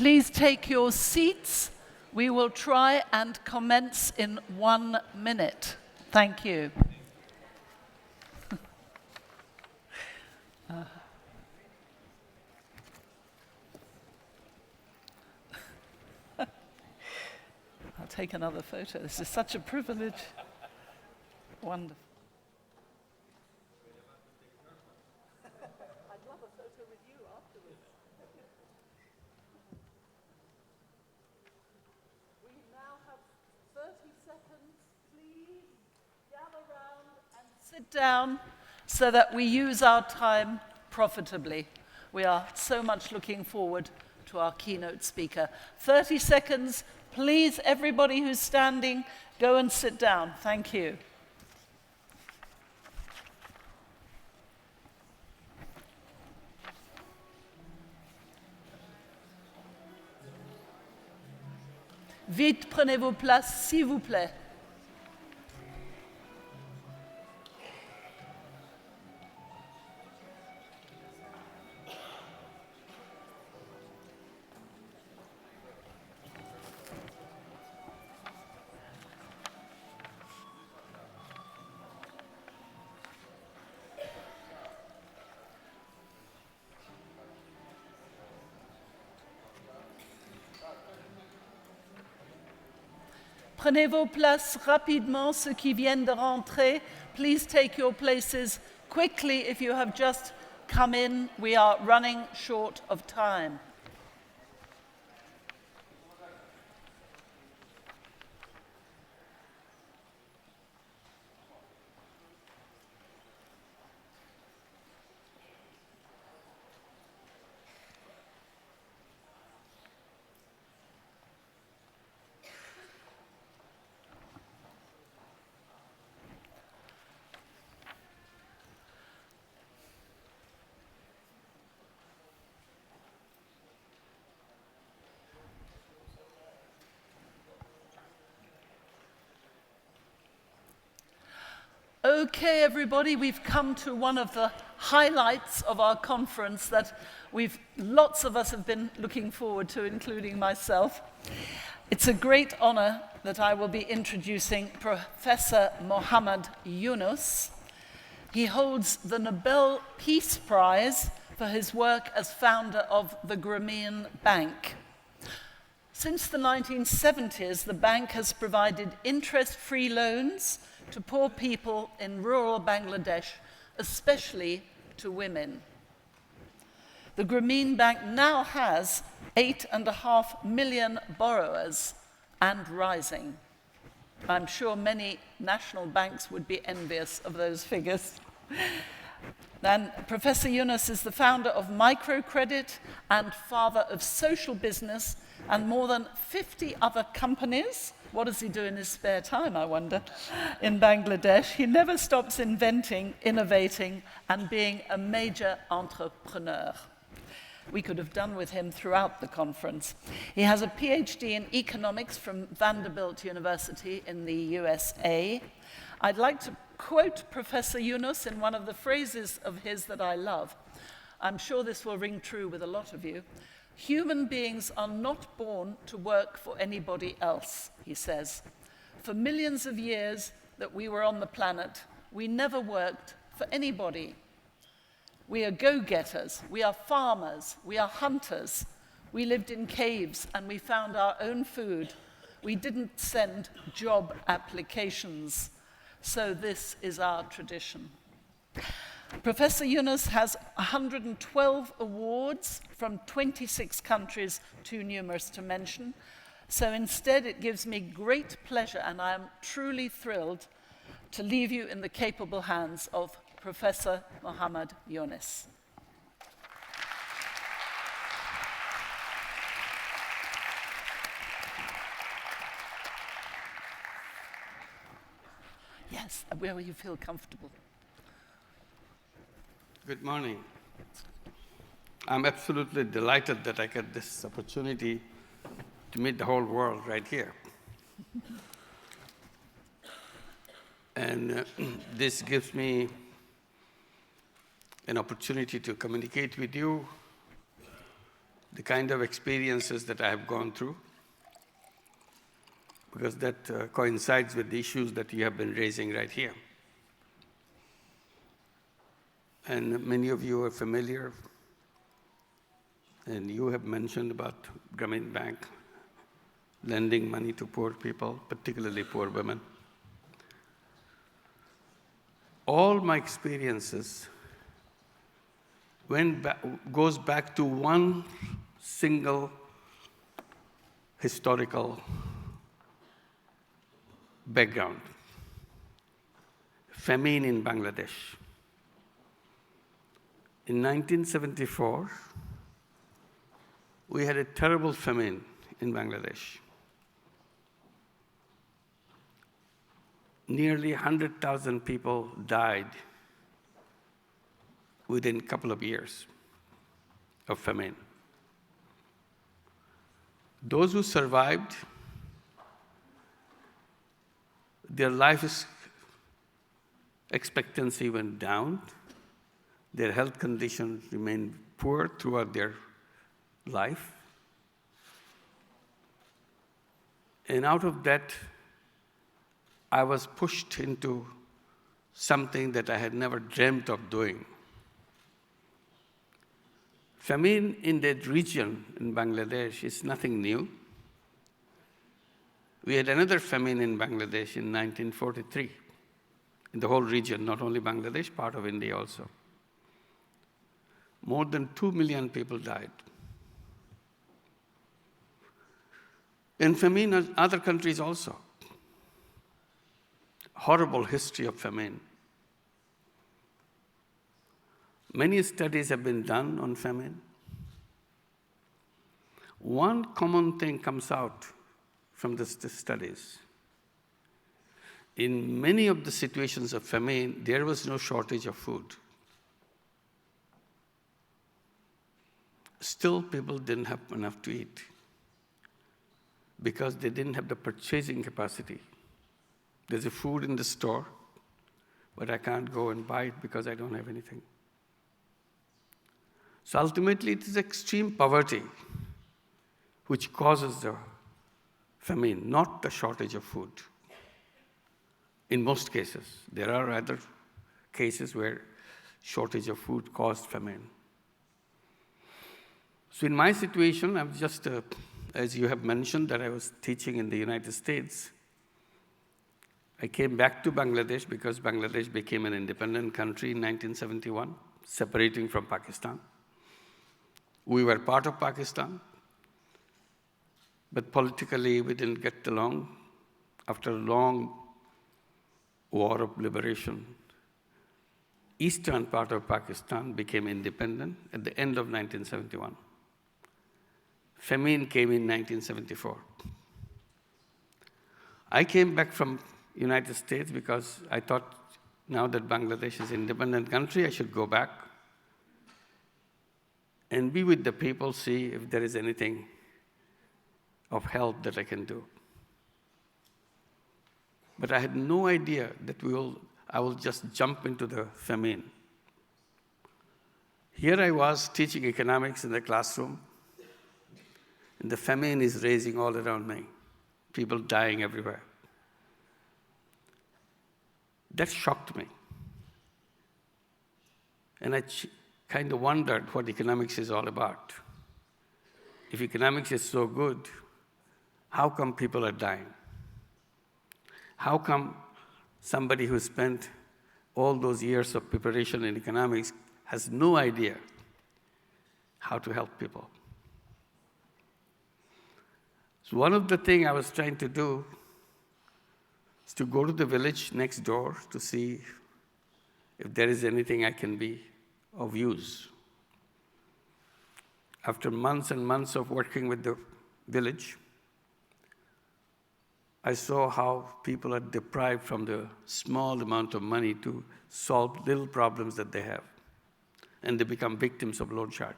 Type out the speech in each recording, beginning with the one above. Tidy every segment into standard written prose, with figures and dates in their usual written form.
Please take your seats. We will try and commence in 1 minute. Thank you. I'll take another photo. This is such a privilege. Wonderful. I'd love a photo with you afterwards. We now have 30 seconds. Please gather round and sit down so that we use our time profitably. We are so much looking forward to our keynote speaker. 30 seconds. Please, everybody who's standing, go and sit down. Thank you. Vite, prenez vos places, s'il vous plaît. Prenez vos places rapidement, ceux qui viennent de rentrer. Please take your places quickly if you have just come in. We are running short of time. Okay, everybody, we've come to one of the highlights of our conference that lots of us have been looking forward to, including myself. It's a great honor that I will be introducing Professor Muhammad Yunus. He holds the Nobel Peace Prize for his work as founder of the Grameen Bank. Since the 1970s, the bank has provided interest-free loans to poor people in rural Bangladesh, especially to women. The Grameen Bank now has 8.5 million borrowers and rising. I'm sure many national banks would be envious of those figures. And Professor Yunus is the founder of microcredit and father of social business and more than 50 other companies. What does he do in his spare time, I wonder, in Bangladesh? He never stops inventing, innovating, and being a major entrepreneur. We could have done with him throughout the conference. He has a PhD in economics from Vanderbilt University in the USA. I'd like to quote Professor Yunus in one of the phrases of his that I love. I'm sure this will ring true with a lot of you. Human beings are not born to work for anybody else, he says. For millions of years that we were on the planet, we never worked for anybody. We are go-getters, we are farmers, we are hunters. We lived in caves and we found our own food. We didn't send job applications. So this is our tradition. Professor Yunus has 112 awards from 26 countries, too numerous to mention. So instead, it gives me great pleasure, and I am truly thrilled to leave you in the capable hands of Professor Muhammad Yunus. Yes, where you feel comfortable. Good morning. I'm absolutely delighted that I get this opportunity to meet the whole world right here. And this gives me an opportunity to communicate with you the kind of experiences that I have gone through, because that coincides with the issues that you have been raising right here. And many of you are familiar, and you have mentioned about Grameen Bank lending money to poor people, particularly poor women. All my experiences goes back to one single historical background: famine in Bangladesh. In 1974, we had a terrible famine in Bangladesh. Nearly 100,000 people died within a couple of years of famine. Those who survived, their life expectancy went down, their health conditions remained poor throughout their life. And out of that, I was pushed into something that I had never dreamt of doing. Famine in that region in Bangladesh is nothing new. We had another famine in Bangladesh in 1943, in the whole region, not only Bangladesh, part of India also. More than 2 million people died. And famine in other countries also. Horrible history of famine. Many studies have been done on famine. One common thing comes out from the studies. In many of the situations of famine, there was no shortage of food. Still, people didn't have enough to eat because they didn't have the purchasing capacity. There's a food in the store, but I can't go and buy it because I don't have anything. So ultimately, it is extreme poverty which causes the famine, not the shortage of food. In most cases, there are other cases where shortage of food caused famine. So in my situation, I'm just, as you have mentioned, that I was teaching in the United States. I came back to Bangladesh because Bangladesh became an independent country in 1971, separating from Pakistan. We were part of Pakistan, but politically we didn't get along. After a long war of liberation, eastern part of Pakistan became independent at the end of 1971. Famine came in 1974. I came back from United States because I thought now that Bangladesh is an independent country, I should go back and be with the people, see if there is anything of help that I can do. But I had no idea that I will just jump into the famine. Here I was teaching economics in the classroom, and the famine is raging all around me, people dying everywhere. That shocked me. And I kind of wondered what economics is all about. If economics is so good, how come people are dying? How come somebody who spent all those years of preparation in economics has no idea how to help people? So one of the things I was trying to do is to go to the village next door to see if there is anything I can be of use. After months and months of working with the village, I saw how people are deprived from the small amount of money to solve little problems that they have, and they become victims of loan shark.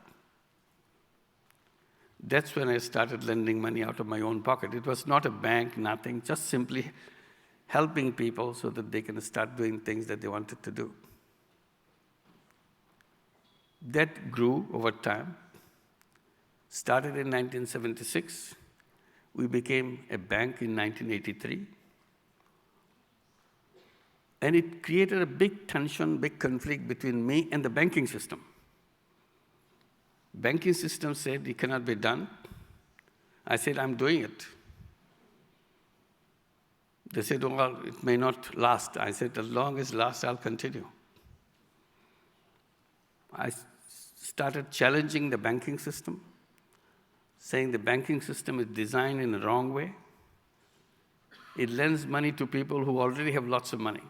That's when I started lending money out of my own pocket. It was not a bank, nothing, just simply helping people so that they can start doing things that they wanted to do. That grew over time. Started in 1976. We became a bank in 1983. And it created a big tension, big conflict between me and the banking system. Banking system said it cannot be done. I said, I'm doing it. They said, oh, well, it may not last. I said, as long as it lasts, I'll continue. I started challenging the banking system, saying the banking system is designed in the wrong way. It lends money to people who already have lots of money.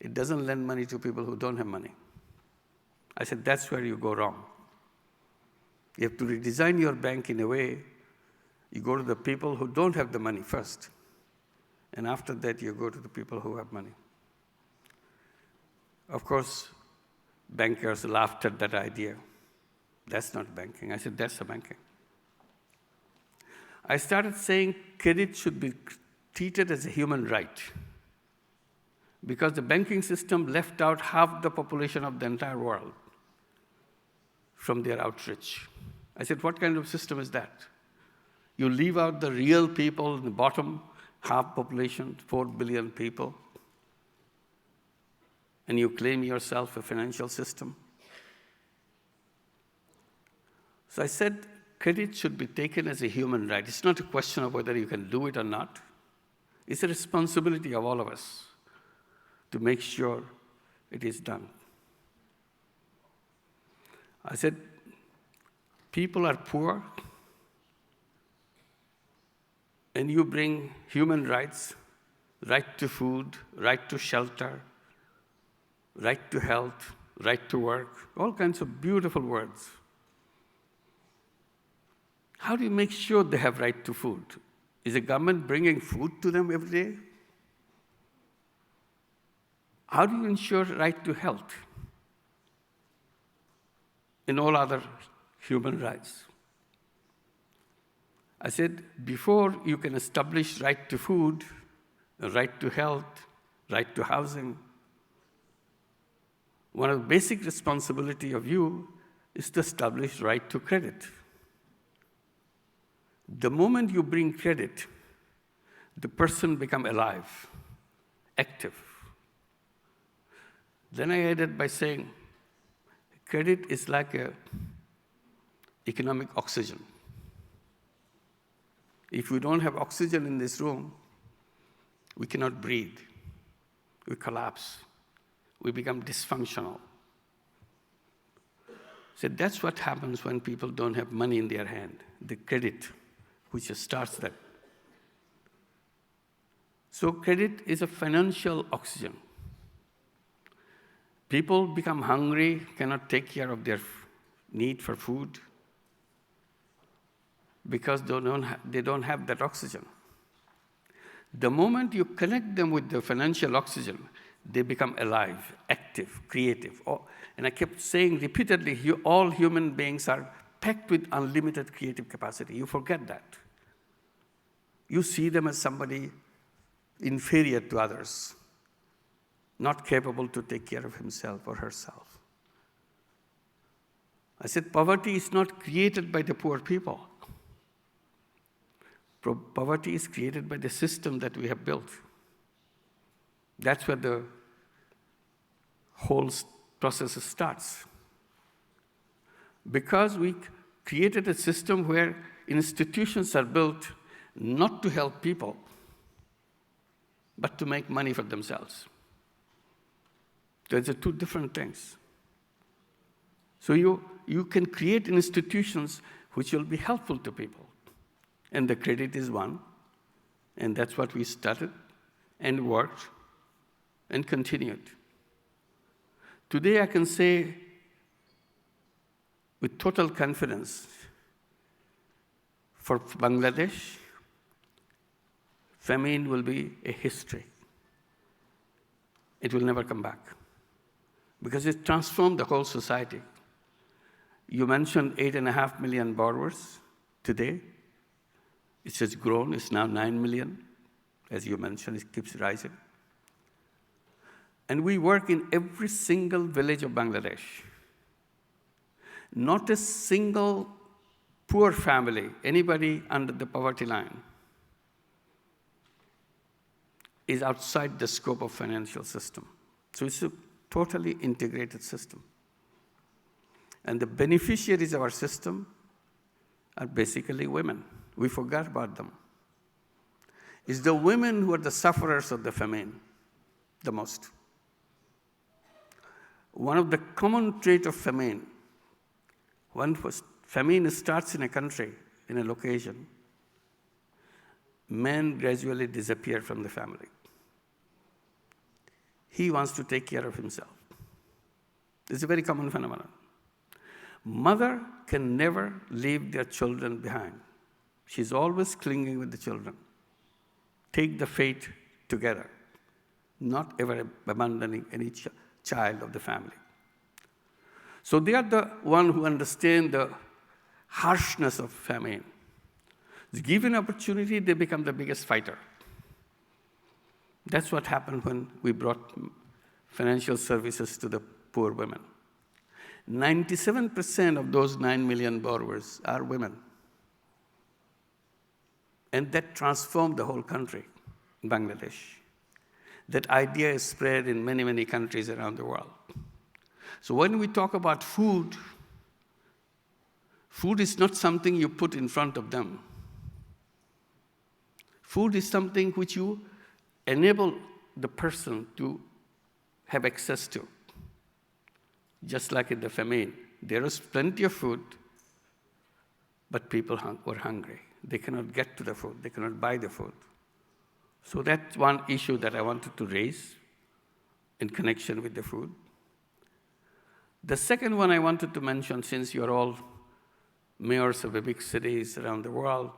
It doesn't lend money to people who don't have money. I said, that's where you go wrong. You have to redesign your bank in a way, you go to the people who don't have the money first. And after that, you go to the people who have money. Of course, bankers laughed at that idea. That's not banking. I said, that's the banking. I started saying credit should be treated as a human right, because the banking system left out half the population of the entire world from their outreach. I said, what kind of system is that? You leave out the real people in the bottom half population, 4 billion people, and you claim yourself a financial system. So I said, credit should be taken as a human right. It's not a question of whether you can do it or not. It's a responsibility of all of us to make sure it is done. I said, people are poor, and you bring human rights, right to food, right to shelter, right to health, right to work, all kinds of beautiful words. How do you make sure they have right to food? Is the government bringing food to them every day? How do you ensure right to health and all other human rights? I said, before you can establish right to food, right to health, right to housing, one of the basic responsibility of you is to establish right to credit. The moment you bring credit, the person becomes alive, active. Then I added by saying, credit is like an economic oxygen. If we don't have oxygen in this room, we cannot breathe. We collapse. We become dysfunctional. So that's what happens when people don't have money in their hand, the credit, which starts that. So credit is a financial oxygen. People become hungry, cannot take care of their need for food because they don't have that oxygen. The moment you connect them with the financial oxygen, they become alive, active, creative. And I kept saying repeatedly, all human beings are packed with unlimited creative capacity. You forget that. You see them as somebody inferior to others, not capable to take care of himself or herself. I said, poverty is not created by the poor people. Poverty is created by the system that we have built. That's where the whole process starts. Because we created a system where institutions are built not to help people, but to make money for themselves. Those are two different things. So you can create institutions which will be helpful to people. And the credit is one. And that's what we started and worked and continued. Today I can say with total confidence, for Bangladesh, famine will be a history. It will never come back because it transformed the whole society. You mentioned 8.5 million borrowers today. It has grown, it's now 9 million. As you mentioned, it keeps rising. And we work in every single village of Bangladesh. not a single poor family, anybody under the poverty line, is outside the scope of financial system. So it's a totally integrated system. And the beneficiaries of our system are basically women. We forgot about them. It's the women who are the sufferers of the famine the most. One of the common traits of famine, when famine starts in a country, in a location, men gradually disappear from the family. He wants to take care of himself. It's a very common phenomenon. Mother can never leave their children behind. She's always clinging with the children. Take the fate together, not ever abandoning any child of the family. So they are the one who understand the harshness of famine. Given opportunity, they become the biggest fighter. That's what happened when we brought financial services to the poor women. 97% of those 9 million borrowers are women. And that transformed the whole country, Bangladesh. That idea is spread in many, many countries around the world. So when we talk about food, food is not something you put in front of them. Food is something which you enable the person to have access to. Just like in the famine, there was plenty of food, but people were hungry. They cannot get to the food. They cannot buy the food. So that's one issue that I wanted to raise in connection with the food. The second one I wanted to mention, since you're all mayors of the big cities around the world,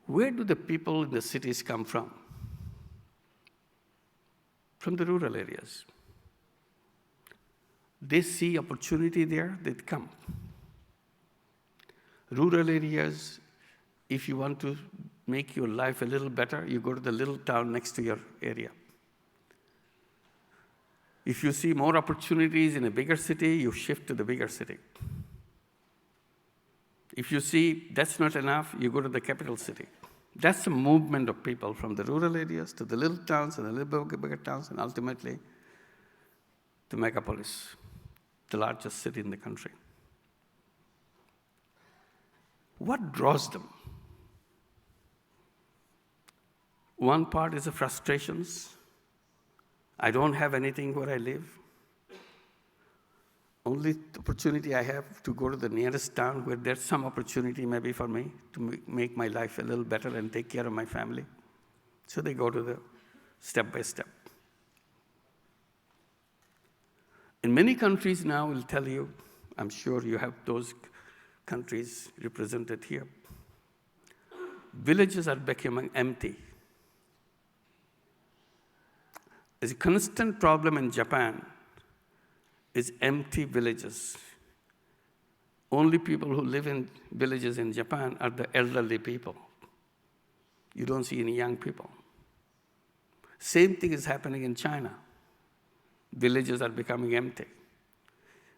where do the people in the cities come from? From the rural areas. They see opportunity there, they come. Rural areas, if you want to make your life a little better, you go to the little town next to your area. If you see more opportunities in a bigger city, you shift to the bigger city. If you see that's not enough, you go to the capital city. That's the movement of people from the rural areas to the little towns and the little bigger towns and ultimately to megapolis, the largest city in the country. What draws them? One part is the frustrations. I don't have anything where I live. Only opportunity I have to go to the nearest town where there's some opportunity maybe for me to make my life a little better and take care of my family. So they go to the step by step. In many countries now, I'll tell you, I'm sure you have those countries represented here. Villages are becoming empty. There's a constant problem in Japan is empty villages. Only people who live in villages in Japan are the elderly people. You don't see any young people. Same thing is happening in China. Villages are becoming empty.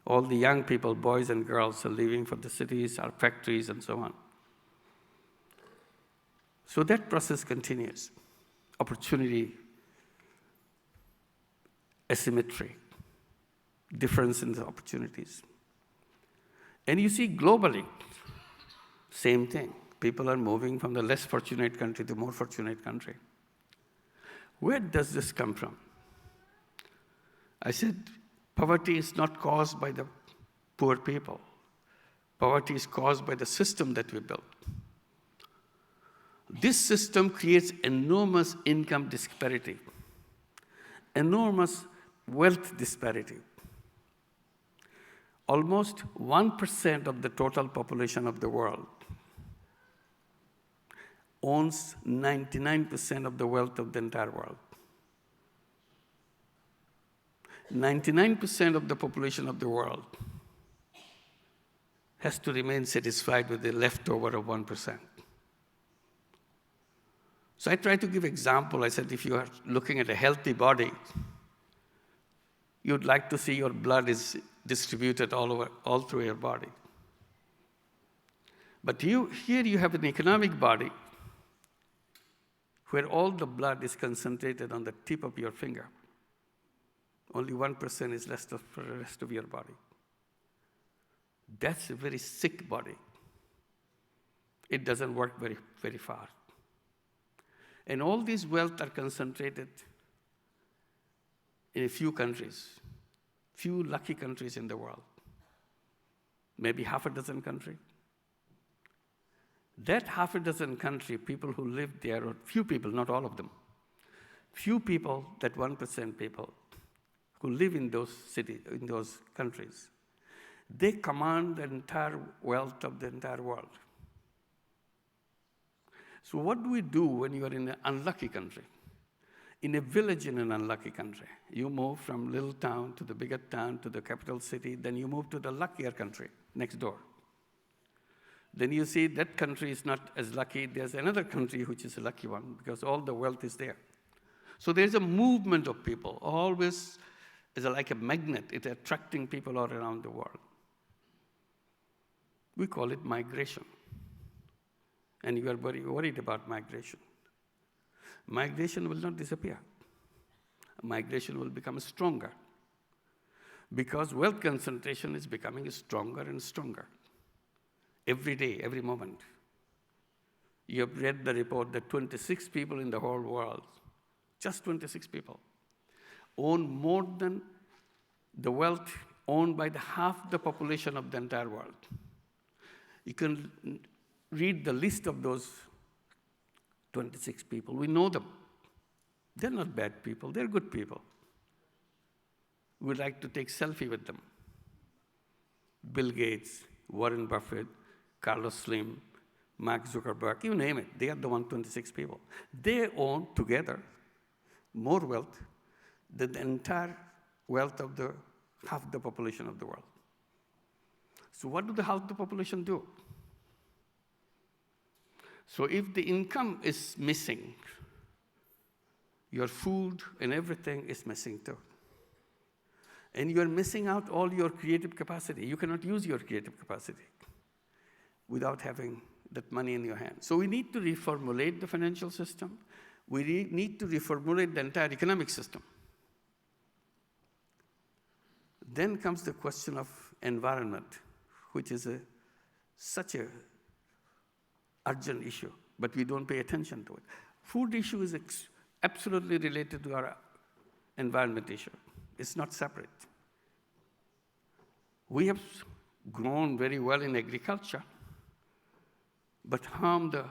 All the young people, boys and girls, are leaving for the cities, our factories, and so on. So that process continues. Opportunity, asymmetry, difference in the opportunities. And you see globally, same thing. People are moving from the less fortunate country to more fortunate country. Where does this come from? I said, poverty is not caused by the poor people. Poverty is caused by the system that we built. This system creates enormous income disparity, enormous wealth disparity. Almost 1% of the total population of the world owns 99% of the wealth of the entire world. 99% of the population of the world has to remain satisfied with the leftover of 1%. So I try to give example. I said, if you are looking at a healthy body, you'd like to see your blood is distributed all through your body. But here you have an economic body where all the blood is concentrated on the tip of your finger. Only 1% is left for the rest of your body. That's a very sick body. It doesn't work very, very far. And all this wealth are concentrated in a few countries, few lucky countries in the world, maybe half a dozen countries. That half a dozen country, people who live there, or few people, not all of them, few people, that 1% people who live in those cities, in those countries, they command the entire wealth of the entire world. So what do we do when you are in an unlucky country? In a village in an unlucky country, you move from little town to the bigger town to the capital city, then you move to the luckier country next door. Then you see that country is not as lucky. There's another country which is a lucky one because all the wealth is there. So there's a movement of people, always is like a magnet. It's attracting people all around the world. We call it migration. And you are very worried about migration. Migration will not disappear. Migration will become stronger because wealth concentration is becoming stronger and stronger. Every day, every moment. You have read the report that 26 people in the whole world, just 26 people, own more than the wealth owned by half the population of the entire world. You can read the list of those 26 people. We know them. They're not bad people. They're good people. We'd like to take selfie with them. Bill Gates, Warren Buffett, Carlos Slim, Mark Zuckerberg, you name it. They are the 126 people. They own together more wealth than the entire wealth of the half the population of the world. So what do the half the population do? So if the income is missing, your food and everything is missing too. And you're missing out all your creative capacity. You cannot use your creative capacity without having that money in your hand. So we need to reformulate the financial system. We need to reformulate the entire economic system. Then comes the question of environment, which is such a urgent issue, but we don't pay attention to it. Food issue is absolutely related to our environment issue. It's not separate. We have grown very well in agriculture, but harm the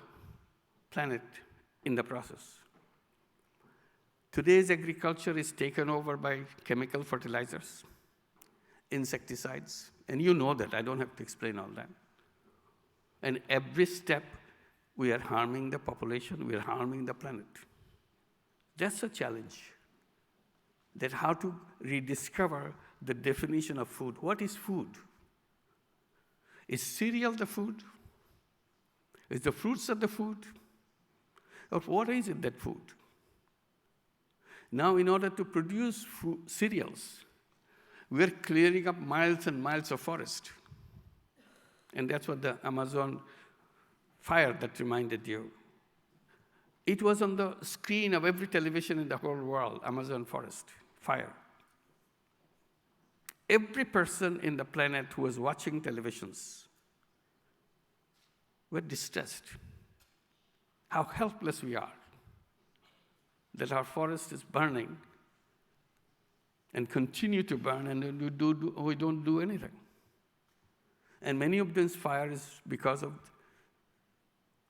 planet in the process. Today's agriculture is taken over by chemical fertilizers, insecticides, and you know that. I don't have to explain all that. And every step, we are harming the population, we are harming the planet. That's a challenge, that how to rediscover the definition of food. What is food? Is cereal the food? Is the fruits of the food? Or what is it that food? Now, in order to produce cereals, we're clearing up miles and miles of forest. And that's what the Amazon fire that reminded you. It was on the screen of every television in the whole world, Amazon forest fire. Every person in the planet who was watching televisions were distressed. How helpless we are, that our forest is burning and continue to burn, and we don't do anything. And many of these fires because of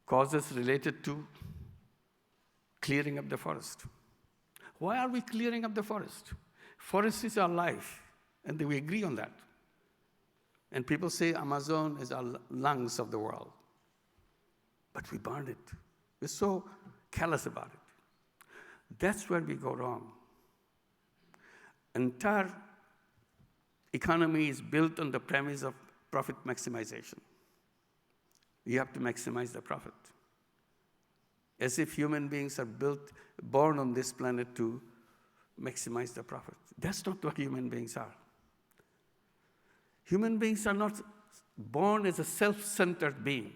causes related to clearing up the forest. Why are we clearing up the forest? Forest is our life, and we agree on that. And people say Amazon is our lungs of the world. But we burn it. We're so callous about it. That's where we go wrong. Entire economy is built on the premise of profit maximization. You have to maximize the profit. As if human beings are born on this planet to maximize the profit. That's not what human beings are. Human beings are not born as a self-centered being,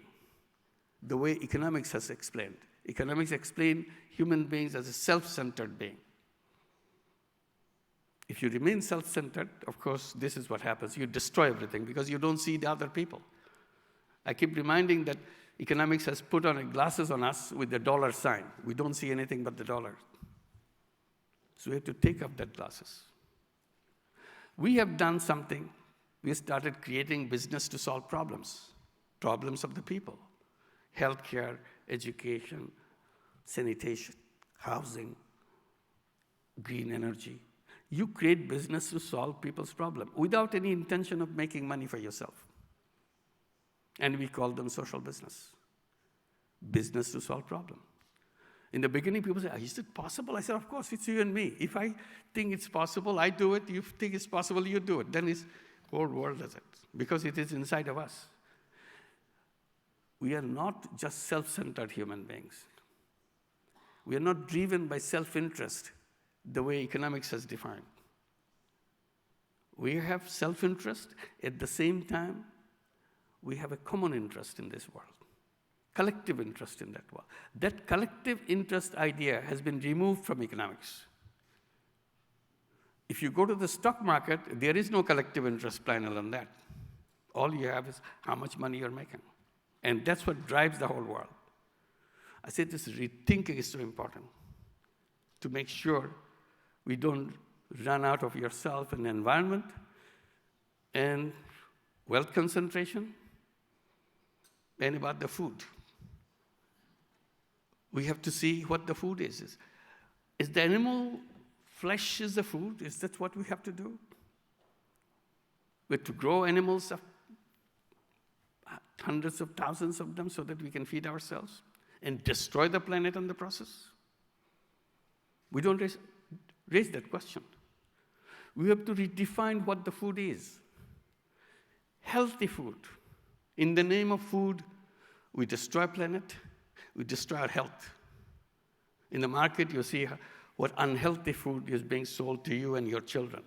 the way economics has explained. Economics explains human beings as a self-centered being. If you remain self-centered, of course, this is what happens. You destroy everything because you don't see the other people. I keep reminding that economics has put on glasses on us with the dollar sign. We don't see anything but the dollar. So we have to take off that glasses. We have done something. We started creating business to solve problems of the people. Healthcare, education, sanitation, housing, green energy. You create business to solve people's problems without any intention of making money for yourself. And we call them social business. Business to solve problems. In the beginning, people say, is it possible? I said, of course, it's you and me. If I think it's possible, I do it. You think it's possible, you do it. Then the whole world does it, because it is inside of us. We are not just self-centered human beings. We are not driven by self-interest the way economics has defined. We have self-interest. At the same time, we have a common interest in this world, collective interest in that world. That collective interest idea has been removed from economics. If you go to the stock market, there is no collective interest panel on that. All you have is how much money you're making. And that's what drives the whole world. I said this rethinking is so important to make sure we don't run out of yourself and the environment and wealth concentration and about the food. We have to see what the food is. Is the animal flesh is the food? Is that what we have to do? We have to grow animals, hundreds of thousands of them, so that we can feed ourselves and destroy the planet in the process? We don't raise that question. We have to redefine what the food is. Healthy food. In the name of food, we destroy planet, we destroy our health. In the market, you see what unhealthy food is being sold to you and your children.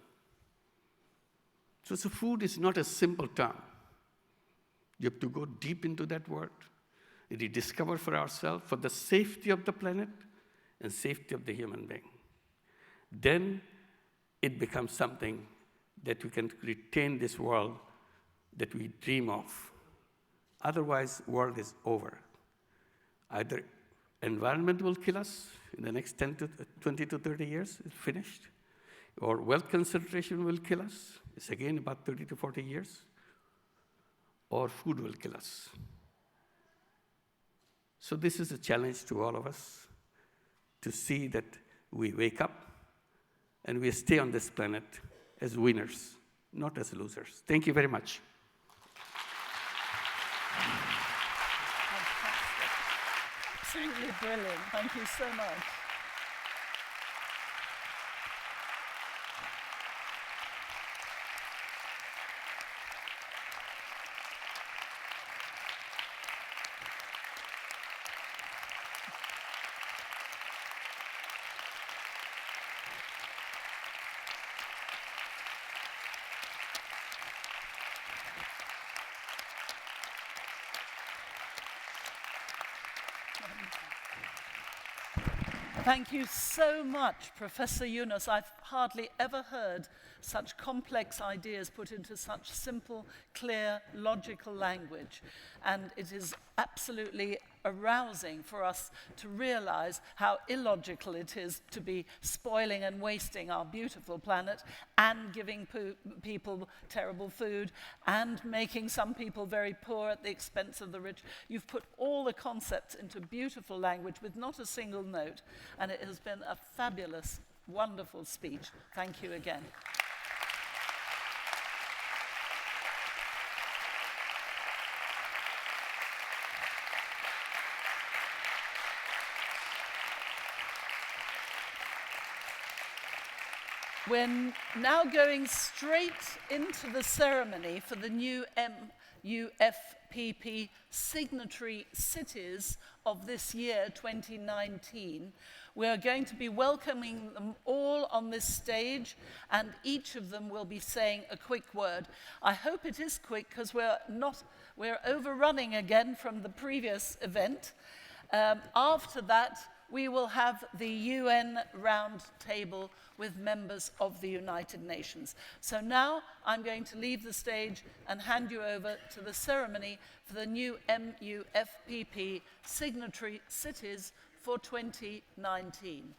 So food is not a simple term. You have to go deep into that word, rediscover for ourselves, for the safety of the planet and safety of the human being. Then it becomes something that we can retain this world that we dream of. Otherwise, world is over. Either environment will kill us in the next 20 to 30 years, it's finished, or wealth concentration will kill us, it's again about 30 to 40 years, or food will kill us. So this is a challenge to all of us, to see that we wake up and we stay on this planet as winners, not as losers. Thank you very much. Absolutely brilliant. Thank you so much. Thank you so much, Professor Yunus. I've hardly ever heard such complex ideas put into such simple, clear, logical language. And it is absolutely arousing for us to realize how illogical it is to be spoiling and wasting our beautiful planet and giving people terrible food and making some people very poor at the expense of the rich. You've put all the concepts into beautiful language with not a single note, and it has been a fabulous, wonderful speech. Thank you again. We're now going straight into the ceremony for the new MUFPP signatory cities of this year, 2019. We are going to be welcoming them all on this stage, and each of them will be saying a quick word. I hope it is quick, because we're overrunning again from the previous event. After that, we will have the UN round table with members of the United Nations. So now I'm going to leave the stage and hand you over to the ceremony for the new MUFPP signatory cities for 2019.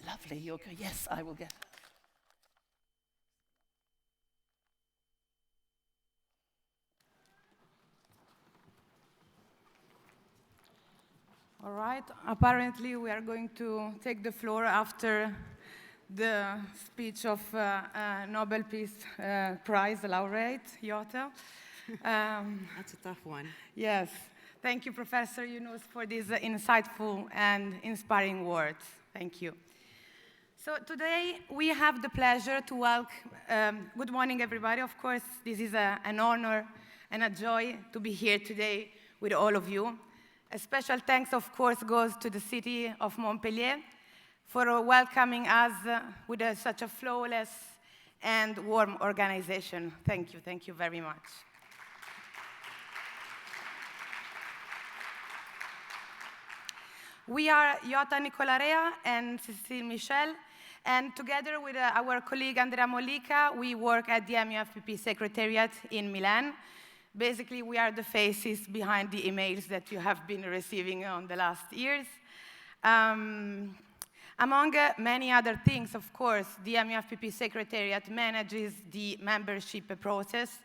Lovely, yes, I will get. All right, apparently we are going to take the floor after the speech of Nobel Peace Prize laureate, Jota. That's a tough one. Yes, thank you, Professor Yunus, for these insightful and inspiring words. Thank you. So today we have the pleasure to welcome, good morning everybody, of course, this is an honor and a joy to be here today with all of you. A special thanks, of course, goes to the city of Montpellier for welcoming us with such a flawless and warm organization. Thank you very much. We are Jota Nicolarea and Cécile Michel, and together with our colleague Andrea Mollica, we work at the MUFPP Secretariat in Milan. Basically, we are the faces behind the emails that you have been receiving on the last years. Among many other things, of course, the MUFPP Secretariat manages the membership process.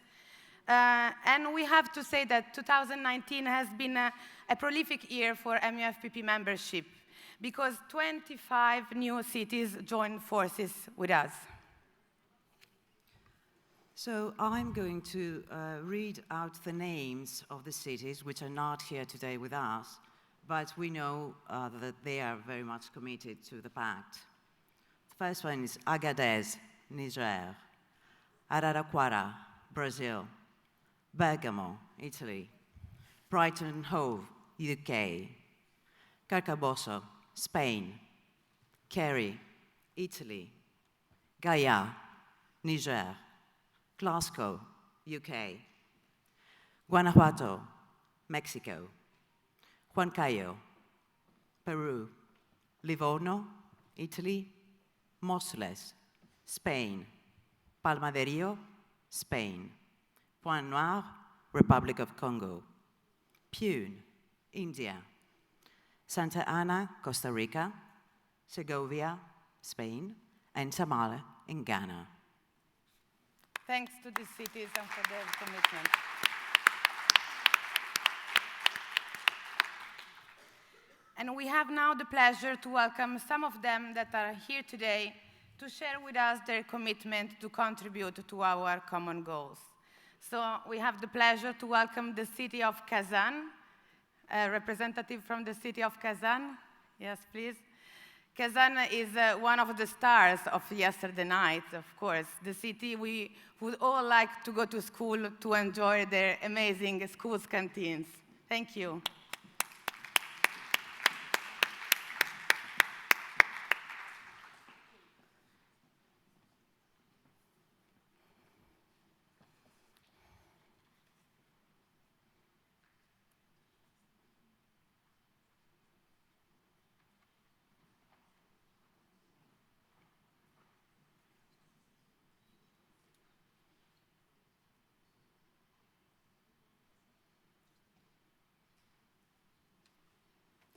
And we have to say that 2019 has been a prolific year for MUFPP membership, because 25 new cities joined forces with us. So I'm going to read out the names of the cities which are not here today with us, but we know that they are very much committed to the Pact. The first one is Agadez, Niger, Araraquara, Brazil, Bergamo, Italy, Brighton Hove, UK, Carcabosso, Spain, Kerry, Italy, Gaia, Niger, Glasgow, UK, Guanajuato, Mexico, Huancayo, Peru, Livorno, Italy, Móstoles, Spain, Palma de Rio, Spain, Pointe Noire, Republic of Congo, Pune, India, Santa Ana, Costa Rica, Segovia, Spain, and Tamale in Ghana. Thanks to these cities and for their commitment. And we have now the pleasure to welcome some of them that are here today to share with us their commitment to contribute to our common goals. So we have the pleasure to welcome the city of Kazan, a representative from the city of Kazan. Yes, please. Kazan is one of the stars of yesterday night, of course. The city we would all like to go to school to enjoy their amazing schools canteens. Thank you.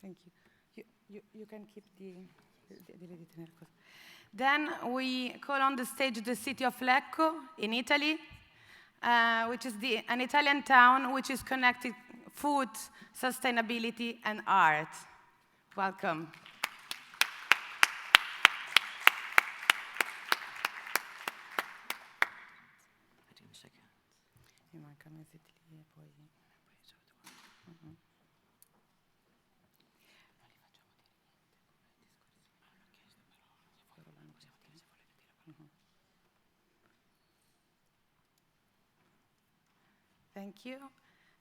Thank you. You can keep the Then we call on the stage the city of Lecco in Italy, which is an Italian town which is connected food, sustainability, and art. Welcome. Thank you.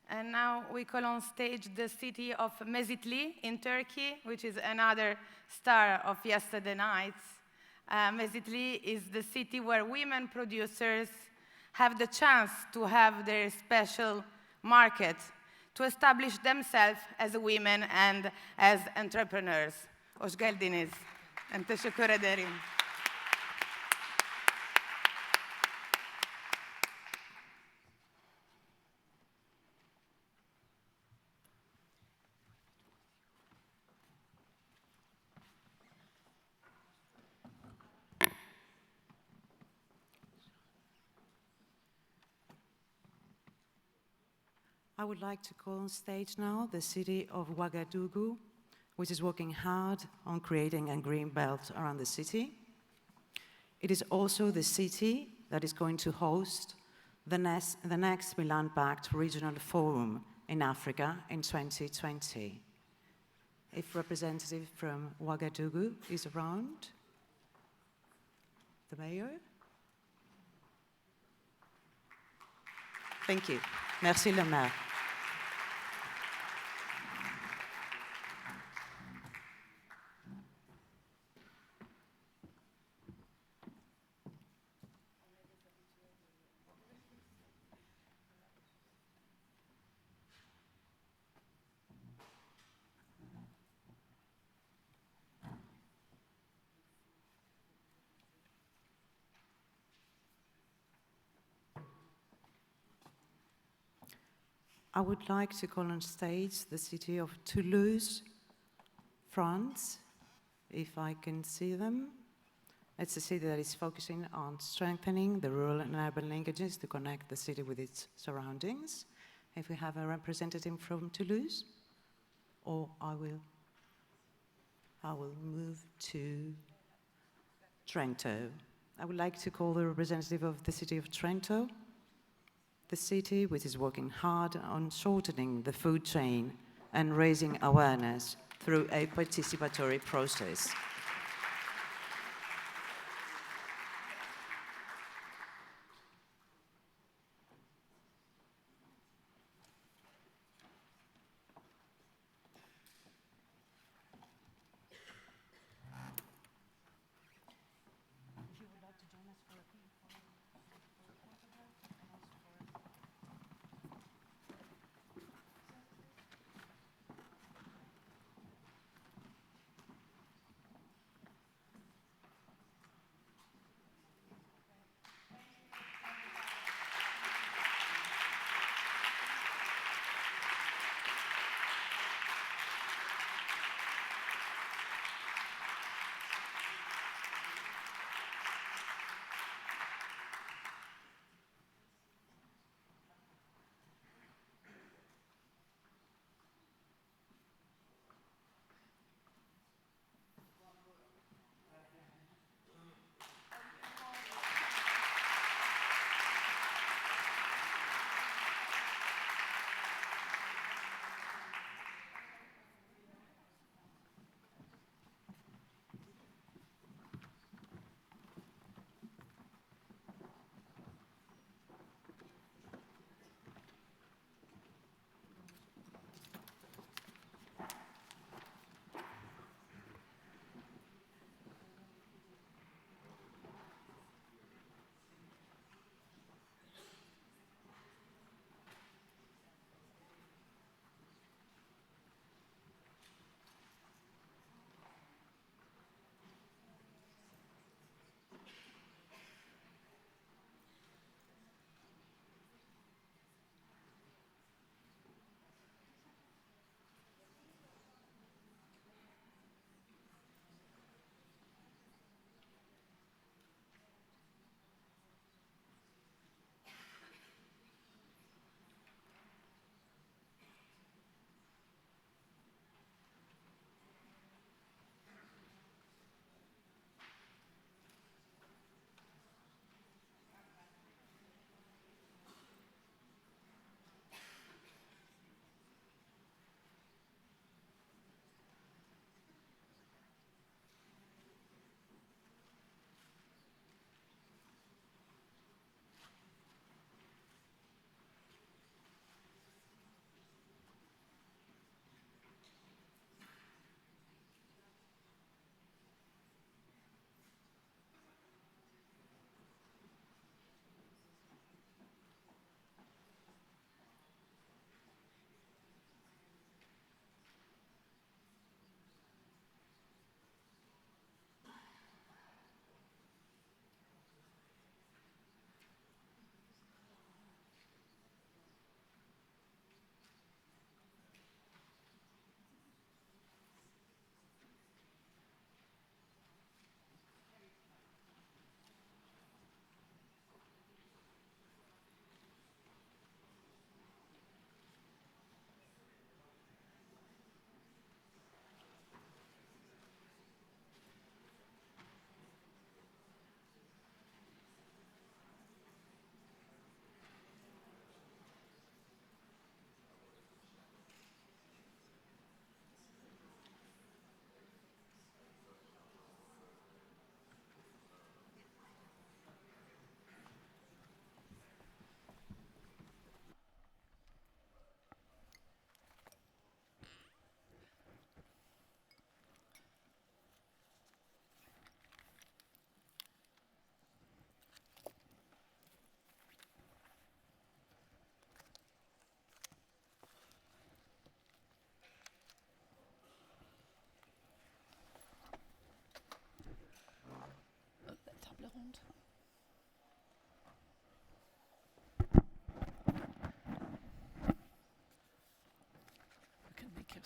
And now we call on stage the city of Mezitli in Turkey, which is another star of yesterday nights. Mezitli is the city where women producers have the chance to have their special market, to establish themselves as women and as entrepreneurs. Hoş geldiniz. And teşekkür ederim. I would like to call on stage now the city of Ouagadougou, which is working hard on creating a green belt around the city. It is also the city that is going to host the next Milan Pact Regional Forum in Africa in 2020. If representative from Ouagadougou is around, the mayor. Thank you. Merci, le maire. I would like to call on stage the city of Toulouse, France, if I can see them. It's a city that is focusing on strengthening the rural and urban linkages to connect the city with its surroundings. If we have a representative from Toulouse, or I will move to Trento. I would like to call the representative of the city of Trento, the city which is working hard on shortening the food chain and raising awareness through a participatory process.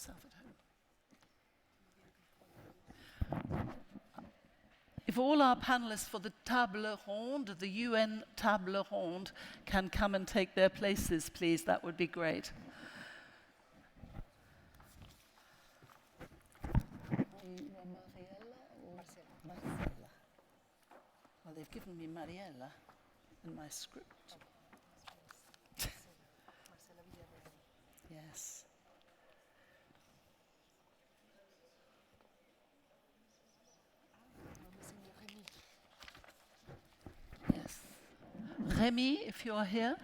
yourself at home. If all our panelists for the table ronde, the UN table ronde, can come and take their places, please, that would be great. Well, they've given me Mariella in my script. Yes. Yes. Remy, if you're here.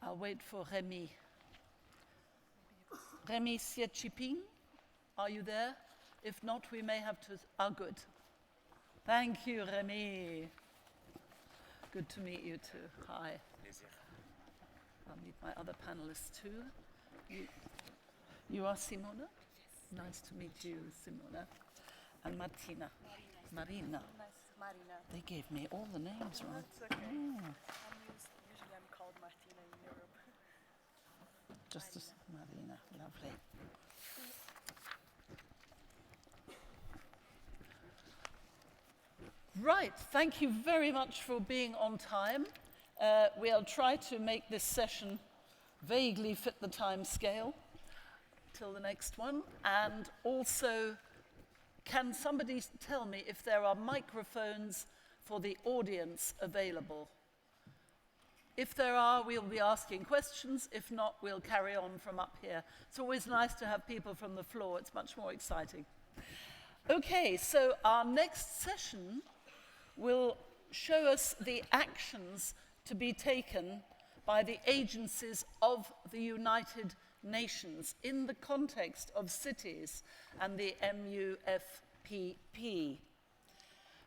I'll wait for Remy. Remy Sietchiping, are you there? If not, we may have to. Oh, good. Thank you, Remy. Good to meet you too. Hi. I'll meet my other panelists too. You are Simona? Yes. Nice to meet you, Simona. And Martina. Marina. Nice, Marina. They gave me all the names wrong. That's okay. Oh. Usually I'm called Martina in Europe. Just as Marina, lovely. Right, thank you very much for being on time. We'll try to make this session vaguely fit the time scale till the next one. And also, can somebody tell me if there are microphones for the audience available? If there are, we'll be asking questions. If not, we'll carry on from up here. It's always nice to have people from the floor. It's much more exciting. Okay, so our next session will show us the actions to be taken by the agencies of the United Nations in the context of cities and the MUFPP.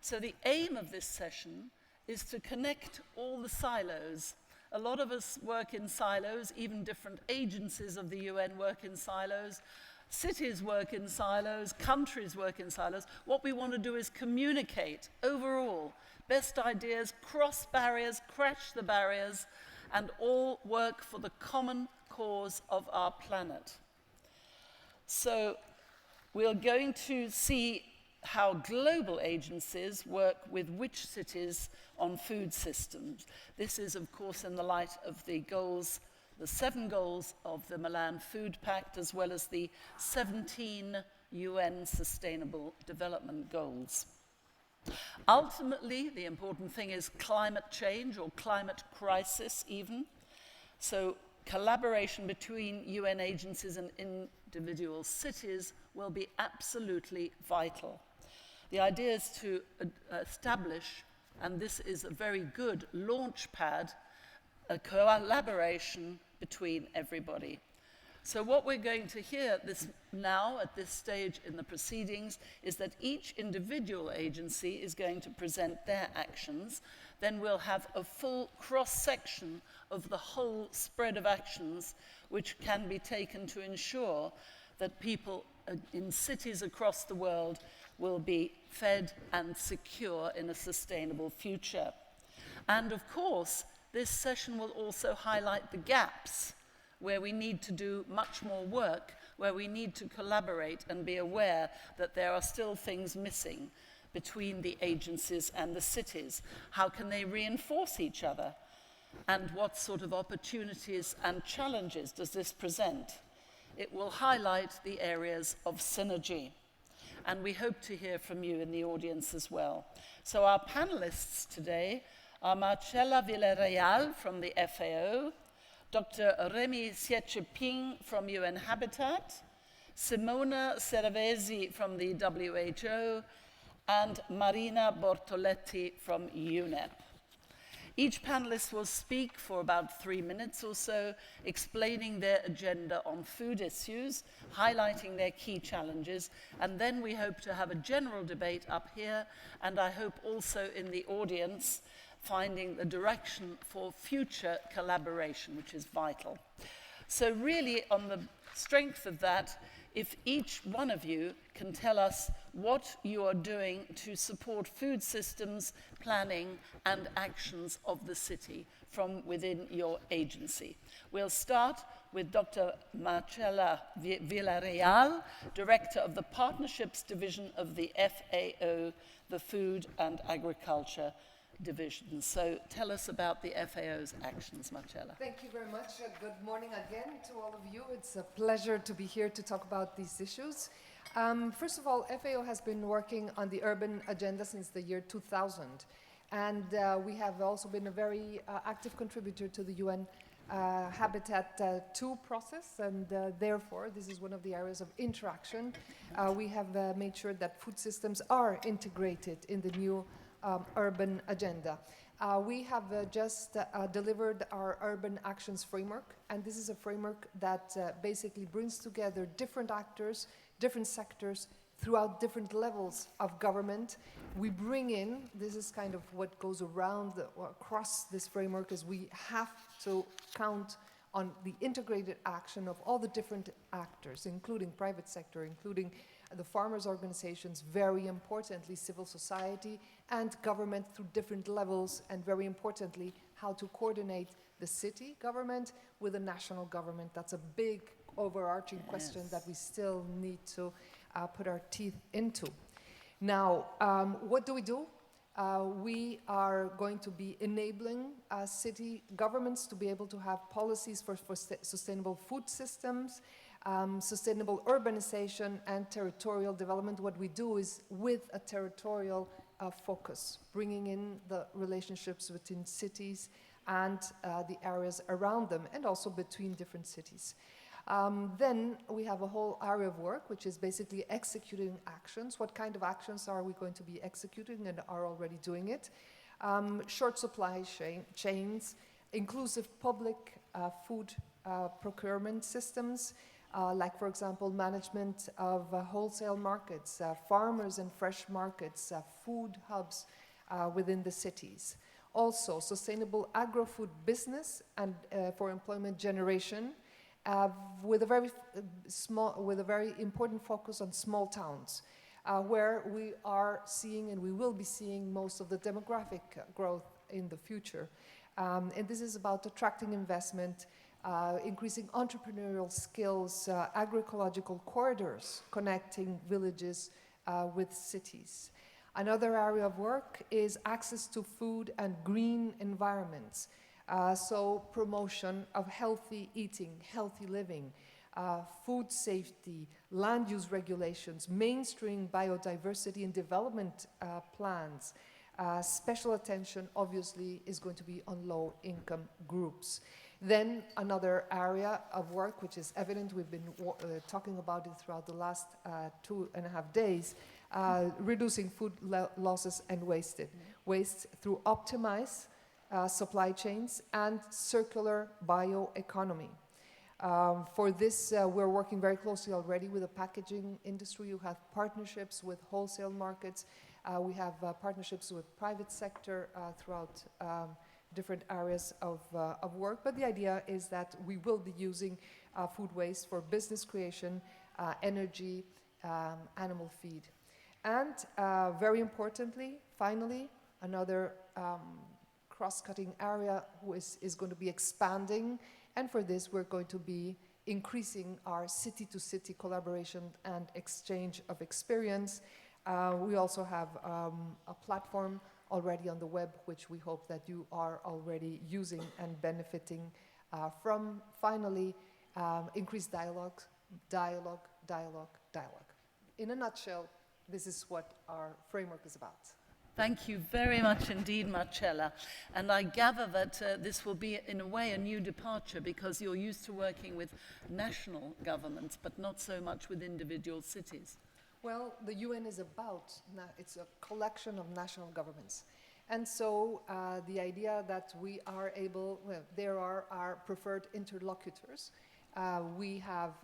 So the aim of this session is to connect all the silos. A lot of us work in silos, even different agencies of the UN work in silos. Cities work in silos, countries work in silos. What we want to do is communicate overall, best ideas, cross barriers, crash the barriers, and all work for the common cause of our planet. So we're going to see how global agencies work with which cities on food systems. This is, of course, in the light of the goals, the 7 goals of the Milan Food Pact, as well as the 17 UN Sustainable Development Goals. Ultimately, the important thing is climate change, or climate crisis even. So collaboration between UN agencies and individual cities will be absolutely vital. The idea is to establish, and this is a very good launch pad, a collaboration between everybody. So what we're going to hear now at this stage in the proceedings is that each individual agency is going to present their actions. Then we'll have a full cross-section of the whole spread of actions which can be taken to ensure that people in cities across the world will be fed and secure in a sustainable future. And of course, this session will also highlight the gaps where we need to do much more work, where we need to collaborate and be aware that there are still things missing between the agencies and the cities. How can they reinforce each other? And what sort of opportunities and challenges does this present? It will highlight the areas of synergy. And we hope to hear from you in the audience as well. So our panelists today are Marcella Villarreal from the FAO, Dr. Remy Sietchiping from UN Habitat, Simona Cervesi from the WHO, and Marina Bortoletti from UNEP. Each panelist will speak for about 3 minutes or so, explaining their agenda on food issues, highlighting their key challenges, and then we hope to have a general debate up here, and I hope also in the audience, finding the direction for future collaboration, which is vital. So really, on the strength of that, if each one of you can tell us what you are doing to support food systems, planning, and actions of the city from within your agency. We'll start with Dr. Marcela Villarreal, Director of the Partnerships Division of the FAO, the Food and Agriculture Division. So tell us about the FAO's actions, Marcela. Thank you very much. Good morning again to all of you. It's a pleasure to be here to talk about these issues. First of all, FAO has been working on the urban agenda since the year 2000. And we have also been a very active contributor to the UN Habitat 2 process, and therefore this is one of the areas of interaction. We have made sure that food systems are integrated in the new urban agenda. We have just delivered our Urban Actions Framework, and this is a framework that basically brings together different actors, different sectors, throughout different levels of government. We bring in, this is kind of what goes around across this framework, is we have to count on the integrated action of all the different actors, including private sector, including the farmers' organizations, very importantly civil society, and government through different levels, and very importantly how to coordinate the city government with the national government. That's a big overarching question that we still need to put our teeth into. Now, what do? We are going to be enabling city governments to be able to have policies for sustainable food systems, sustainable urbanization, and territorial development. What we do is with a territorial focus, bringing in the relationships between cities and the areas around them, and also between different cities. Then we have a whole area of work, which is basically executing actions. What kind of actions are we going to be executing and are already doing it? Short supply chains, inclusive public food procurement systems, like, for example, management of wholesale markets, farmers and fresh markets, food hubs within the cities. Also, sustainable agro-food business and for employment generation, with a very important focus on small towns, where we are seeing and we will be seeing most of the demographic growth in the future. And this is about attracting investment, increasing entrepreneurial skills, agroecological corridors, connecting villages with cities. Another area of work is access to food and green environments. So promotion of healthy eating, healthy living, food safety, land use regulations, mainstream biodiversity and development plans. Special attention, obviously, is going to be on low-income groups. Then another area of work, which is evident, we've been talking about it throughout the last 2.5 days, reducing food losses and waste through optimized supply chains and circular bioeconomy. For this, we're working very closely already with the packaging industry. You have partnerships with wholesale markets. We have partnerships with private sector throughout different areas of work. But the idea is that we will be using food waste for business creation, energy, animal feed. And very importantly, finally, another cross-cutting area is going to be expanding, and for this we're going to be increasing our city-to-city collaboration and exchange of experience. We also have a platform already on the web, which we hope that you are already using and benefiting from. Finally, increased dialogue. In a nutshell, this is what our framework is about. Thank you very much indeed, Marcela. And I gather that this will be, in a way, a new departure, because you're used to working with national governments, but not so much with individual cities. Well, the UN is about, it's a collection of national governments. And so the idea that we are able, well, there are our preferred interlocutors. We have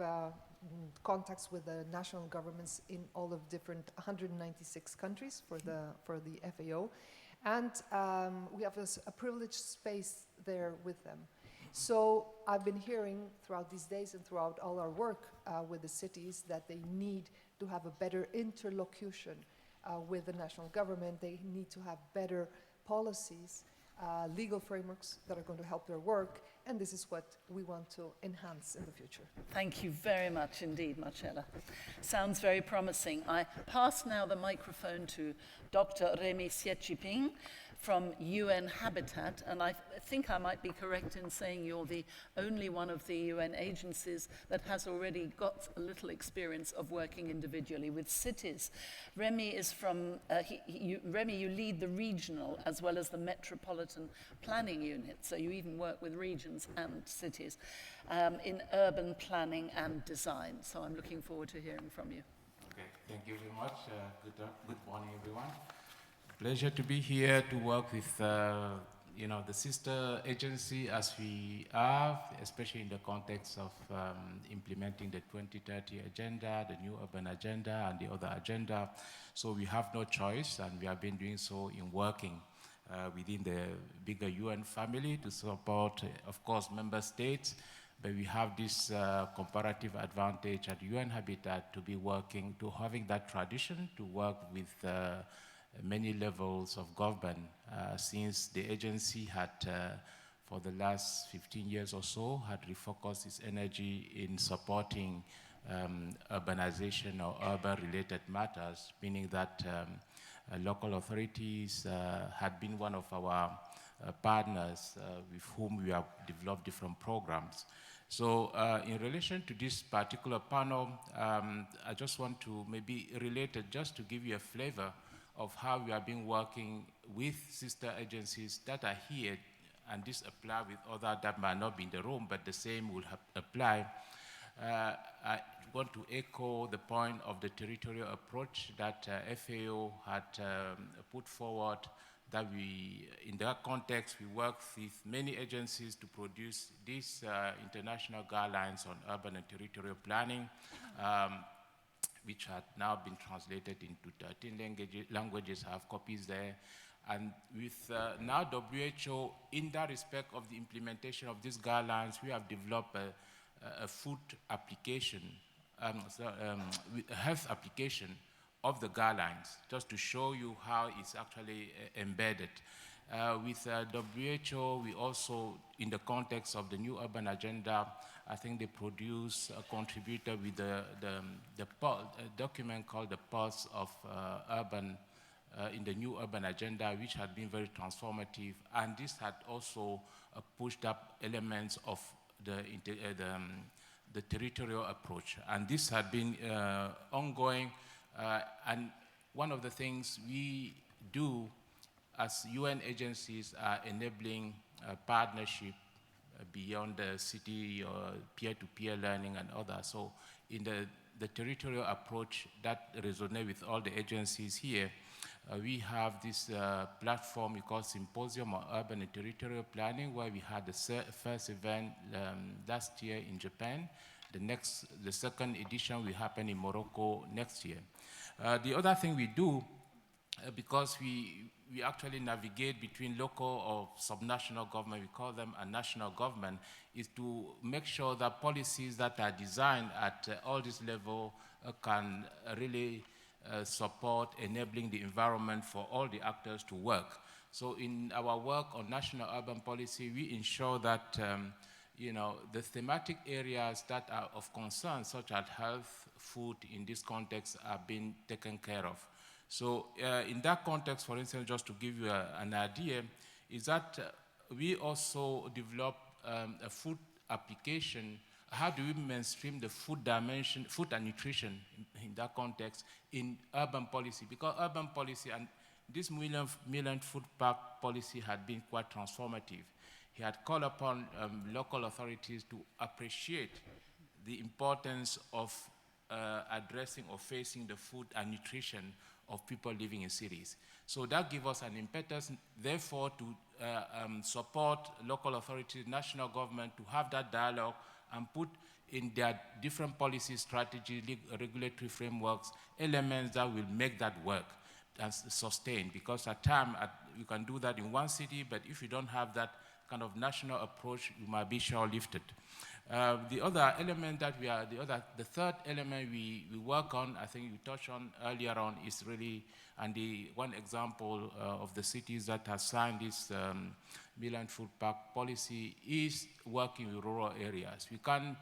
contacts with the national governments in all of different 196 countries for the FAO, and we have a privileged space there with them. So I've been hearing throughout these days and throughout all our work with the cities that they need to have a better interlocution with the national government. They need to have better policies, legal frameworks that are going to help their work, and this is what we want to enhance in the future. Thank you very much indeed, Marcella. Sounds very promising. I pass now the microphone to Dr. Remy Sietchiping from UN Habitat, and I think I might be correct in saying you're the only one of the UN agencies that has already got a little experience of working individually with cities. Remy is from, Remy, you lead the regional as well as the metropolitan planning unit, so you even work with regions and cities in urban planning and design. So I'm looking forward to hearing from you. Okay, thank you very much. Good morning, everyone. Pleasure to be here to work with the sister agency as we are, especially in the context of implementing the 2030 agenda, the new urban agenda, and the other agenda. So we have no choice, and we have been doing so in working within the bigger UN family to support, of course, member states. But we have this comparative advantage at UN Habitat to be working, to having that tradition to work with many levels of government, since the agency had, for the last 15 years or so, had refocused its energy in supporting urbanization or urban-related matters, meaning that local authorities had been one of our partners with whom we have developed different programs. So in relation to this particular panel, I just want to maybe relate it just to give you a flavor of how we have been working with sister agencies that are here, and this apply with others that might not be in the room, but the same will apply. I want to echo the point of the territorial approach that FAO had put forward, that in that context, we work with many agencies to produce these international guidelines on urban and territorial planning, which had now been translated into 13 languages, I have copies there. And with now WHO, in that respect of the implementation of these guidelines, we have developed a food application, a health application of the guidelines, just to show you how it's actually embedded. With WHO, we also, in the context of the new urban agenda, I think they produce a contributor with a document called the Pulse of Urban in the new urban agenda, which had been very transformative. And this had also pushed up elements of the territorial approach. And this had been ongoing. And one of the things we do as UN agencies are enabling partnership beyond the city or peer-to-peer learning and others. So in the territorial approach that resonates with all the agencies here, we have this platform we call Symposium on Urban and Territorial Planning, where we had the first event last year in Japan. The second edition will happen in Morocco next year. The other thing we do, because we actually navigate between local or subnational government, we call them a national government, is to make sure that policies that are designed at all this level can really support enabling the environment for all the actors to work. So in our work on national urban policy, we ensure that the thematic areas that are of concern, such as health, food, in this context, are being taken care of. So in that context, for instance, just to give you an idea, is that we also develop a food application. How do we mainstream the food dimension, food and nutrition in that context in urban policy? Because urban policy and this Milan Food Pact policy had been quite transformative. He had called upon local authorities to appreciate the importance of addressing or facing the food and nutrition of people living in cities. So that gives us an impetus, therefore, to support local authorities, national government, to have that dialogue and put in their different policy strategies, regulatory frameworks, elements that will make that work and sustain. Because at times, you can do that in one city, but if you don't have that kind of national approach might be short-lived. The other element that the third element we work on, I think we touched on earlier on, is really, and the one example of the cities that have signed this Milan Food Pact policy is working with rural areas. We can,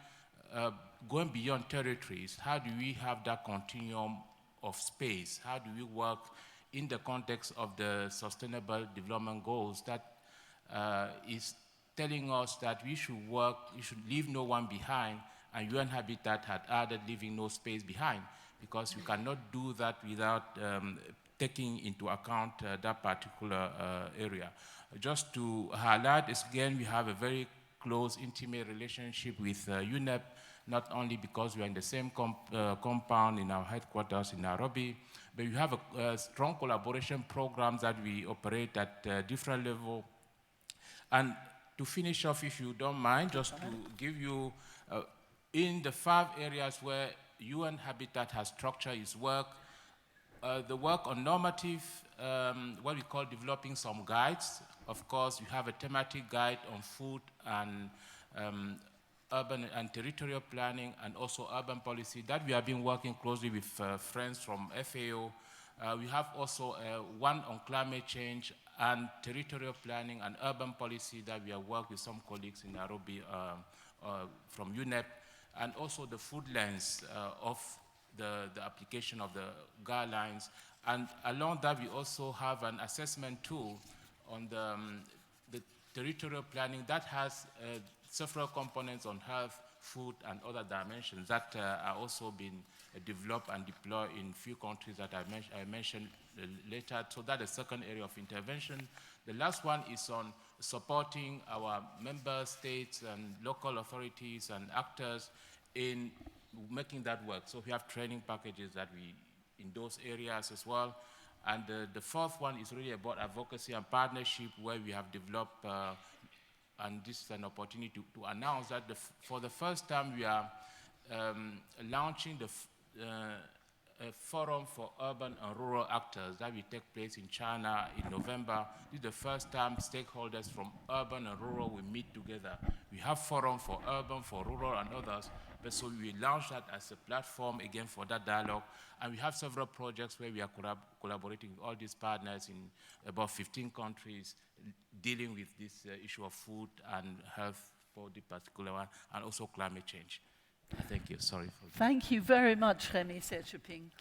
going beyond territories, how do we have that continuum of space? How do we work in the context of the Sustainable Development Goals that is telling us that we should leave no one behind, and UN Habitat had added leaving no space behind, because we cannot do that without taking into account that particular area. Just to highlight this again, we have a very close, intimate relationship with UNEP, not only because we are in the same compound in our headquarters in Nairobi, but we have a strong collaboration programs that we operate at different levels. And to finish off, if you don't mind, just to give you, in the 5 areas where UN Habitat has structured its work, the work on normative, what we call developing some guides. Of course, you have a thematic guide on food and urban and territorial planning, and also urban policy that we have been working closely with friends from FAO. We have also one on climate change and territorial planning and urban policy that we have worked with some colleagues in Nairobi from UNEP, and also the food lens of the application of the guidelines. And along that, we also have an assessment tool on the territorial planning that has several components on health, food, and other dimensions that are also being developed and deployed in few countries that I mentioned later. So that's the second area of intervention. The last one is on supporting our member states and local authorities and actors in making that work. So we have training packages that we, in those areas as well. And the fourth one is really about advocacy and partnership, where we have developed, and this is an opportunity to announce that for the first time we are launching a forum for urban and rural actors that will take place in China in November. This is the first time stakeholders from urban and rural will meet together. We have forum for urban, for rural, and others, but so we launch that as a platform again for that dialogue. And we have several projects where we are collaborating with all these partners in about 15 countries dealing with this issue of food and health for the particular one, and also climate change. Thank you. Sorry for that. Thank you very much, Remy Secheping.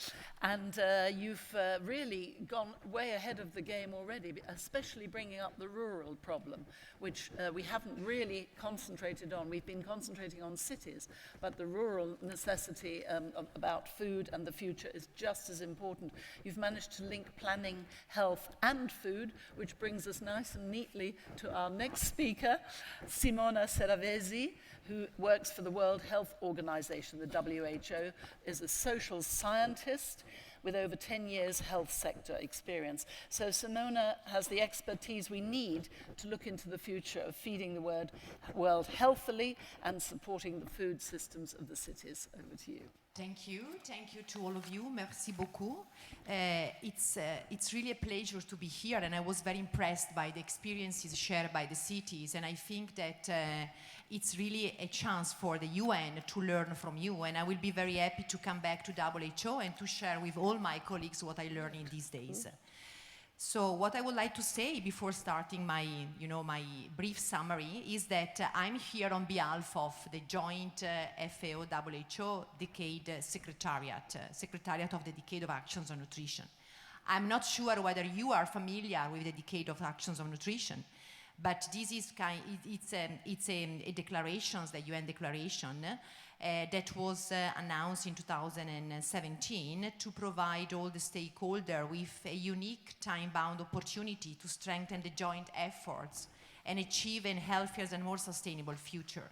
And you've really gone way ahead of the game already, especially bringing up the rural problem, which we haven't really concentrated on. We've been concentrating on cities, but the rural necessity about food and the future is just as important. You've managed to link planning, health, and food, which brings us nice and neatly to our next speaker, Simona Seravesi, who works for the World Health Organization, the WHO, is a social scientist with over 10 years health sector experience. So Simona has the expertise we need to look into the future of feeding the world healthily and supporting the food systems of the cities. Over to you. Thank you to all of you. Merci beaucoup. It's really a pleasure to be here, and I was very impressed by the experiences shared by the cities, and I think that it's really a chance for the UN to learn from you, and I will be very happy to come back to WHO and to share with all my colleagues what I learned in these days. So what I would like to say before starting my brief summary is that I'm here on behalf of the joint FAO-WHO Decade Secretariat of the Decade of Actions on Nutrition. I'm not sure whether you are familiar with the Decade of Actions on Nutrition, but this is it's a declaration, the UN declaration, that was announced in 2017 to provide all the stakeholders with a unique time-bound opportunity to strengthen the joint efforts and achieve a healthier and more sustainable future.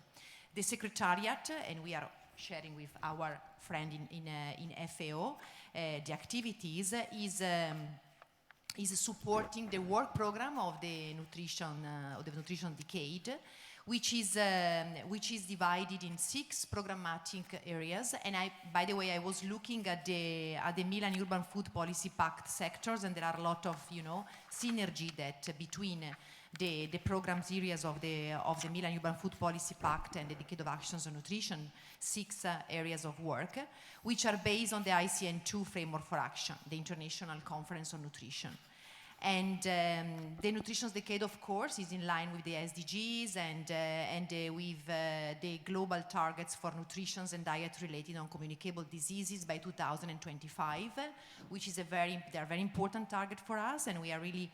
The Secretariat, and we are sharing with our friend in FAO, the activities, is supporting the work program of the nutrition decade, which is divided in 6 programmatic areas. And by the way, I was looking at the Milan Urban Food Policy Pact sectors, and there are a lot of synergy that between the programs areas of the Milan Urban Food Policy Pact and the Decade of Actions on Nutrition, 6 areas of work, which are based on the ICN2 Framework for Action, the International Conference on Nutrition. And the Nutrition's Decade, of course, is in line with the SDGs and with the global targets for nutrition and diet-related non-communicable diseases by 2025, which is they're a very important target for us, and we are really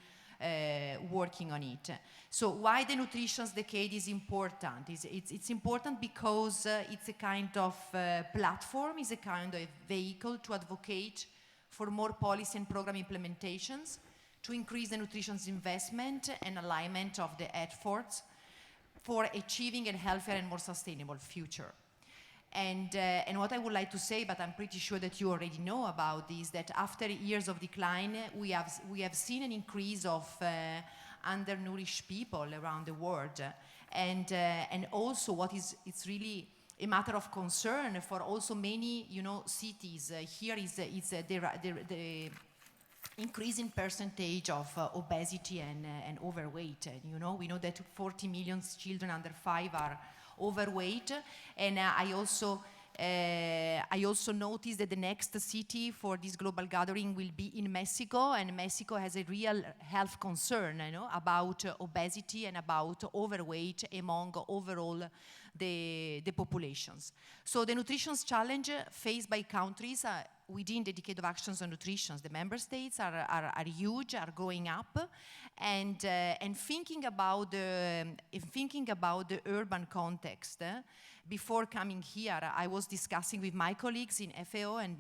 working on it. So why the Nutrition's Decade is important? It's important because it's a kind of platform, is a kind of vehicle to advocate for more policy and program implementations, to increase the nutrition's investment and alignment of the efforts for achieving a healthier and more sustainable future. And what I would like to say, but I'm pretty sure that you already know about this, that after years of decline, we have seen an increase of undernourished people around the world. And also it's really a matter of concern for also many, cities. Here is the increasing percentage of obesity and overweight. We know that 40 million children under 5 are overweight, and I also noticed that the next city for this global gathering will be in Mexico, and Mexico has a real health concern, about obesity and about overweight among overall the populations. So the nutrition challenge faced by countries within the Decade of Actions on Nutrition, the member states are huge, are growing up, and thinking about the urban context. Before coming here, I was discussing with my colleagues in FAO and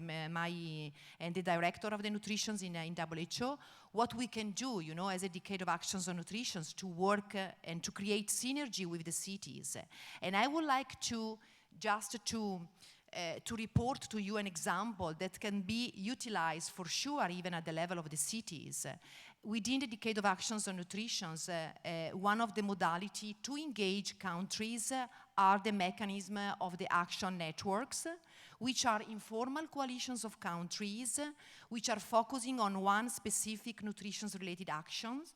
the director of the nutrition in WHO what we can do, as a Decade of Actions on Nutrition to work and to create synergy with the cities. And I would like to report to you an example that can be utilized for sure even at the level of the cities. Within the Decade of Actions on Nutrition, one of the modalities to engage countries are the mechanism of the action networks, which are informal coalitions of countries which are focusing on one specific nutrition-related actions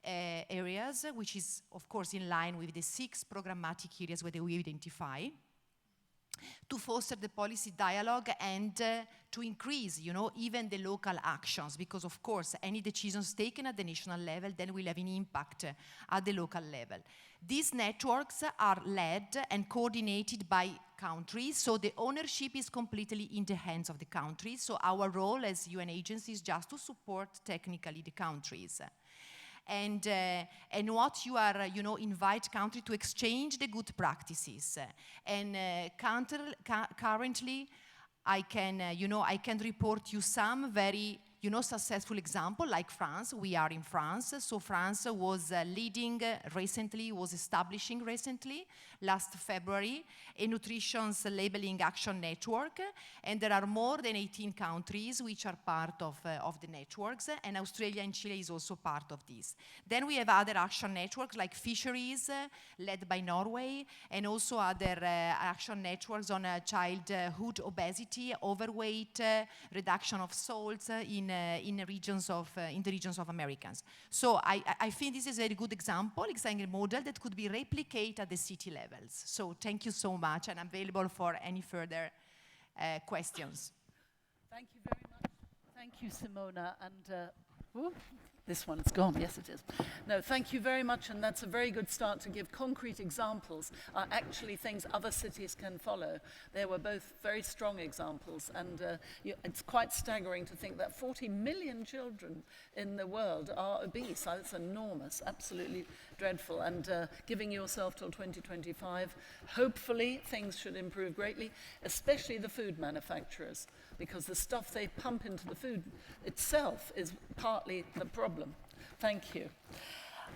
areas, which is, of course, in line with the 6 programmatic areas where we identify, to foster the policy dialogue and to increase, even the local actions, because of course any decisions taken at the national level then will have an impact at the local level. These networks are led and coordinated by countries, so the ownership is completely in the hands of the countries. So our role as UN agency is just to support technically the countries. And what you are, invite country to exchange the good practices. And currently, I can report you some very, successful example, like France. We are in France. So France was establishing recently, last February, a nutrition labeling action network. And there are more than 18 countries which are part of the networks. And Australia and Chile is also part of this. Then we have other action networks like fisheries, led by Norway, and also other action networks on childhood obesity, overweight, reduction of salts in the regions of Americans. So I think this is a very good example. It's a model that could be replicated at the city levels. So thank you so much, and I'm available for any further questions. Thank you very much. Thank you, Simona. And this one's gone. Yes, it is. No, thank you very much, and that's a very good start to give concrete examples, actually things other cities can follow. They were both very strong examples, and it's quite staggering to think that 40 million children in the world are obese. That's enormous, absolutely dreadful, and giving yourself till 2025, hopefully things should improve greatly, especially the food manufacturers, because the stuff they pump into the food itself is partly the problem. Thank you.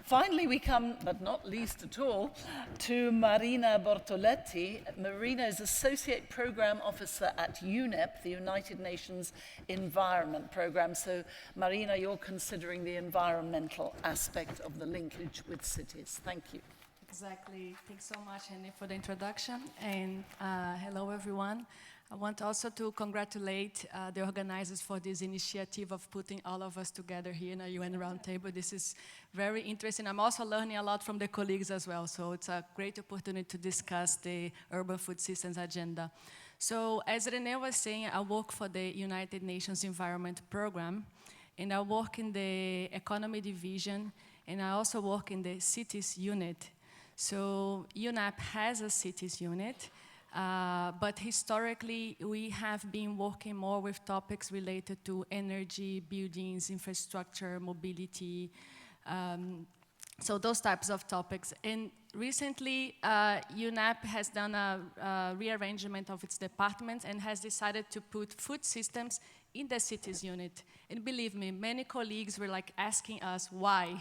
Finally, we come, but not least at all, to Marina Bortoletti. Marina is Associate Program Officer at UNEP, the United Nations Environment Programme. So, Marina, you're considering the environmental aspect of the linkage with cities. Thank you. Exactly. Thanks so much, Henry, for the introduction. And hello, everyone. I want also to congratulate the organizers for this initiative of putting all of us together here in a UN roundtable. This is very interesting. I'm also learning a lot from the colleagues as well. So it's a great opportunity to discuss the urban food systems agenda. So as René was saying, I work for the United Nations Environment Program, and I work in the economy division, and I also work in the cities unit. So UNEP has a cities unit, but historically we have been working more with topics related to energy, buildings, infrastructure, mobility, so those types of topics. And recently UNEP has done a rearrangement of its departments and has decided to put food systems in the cities unit. And believe me, many colleagues were like asking us why.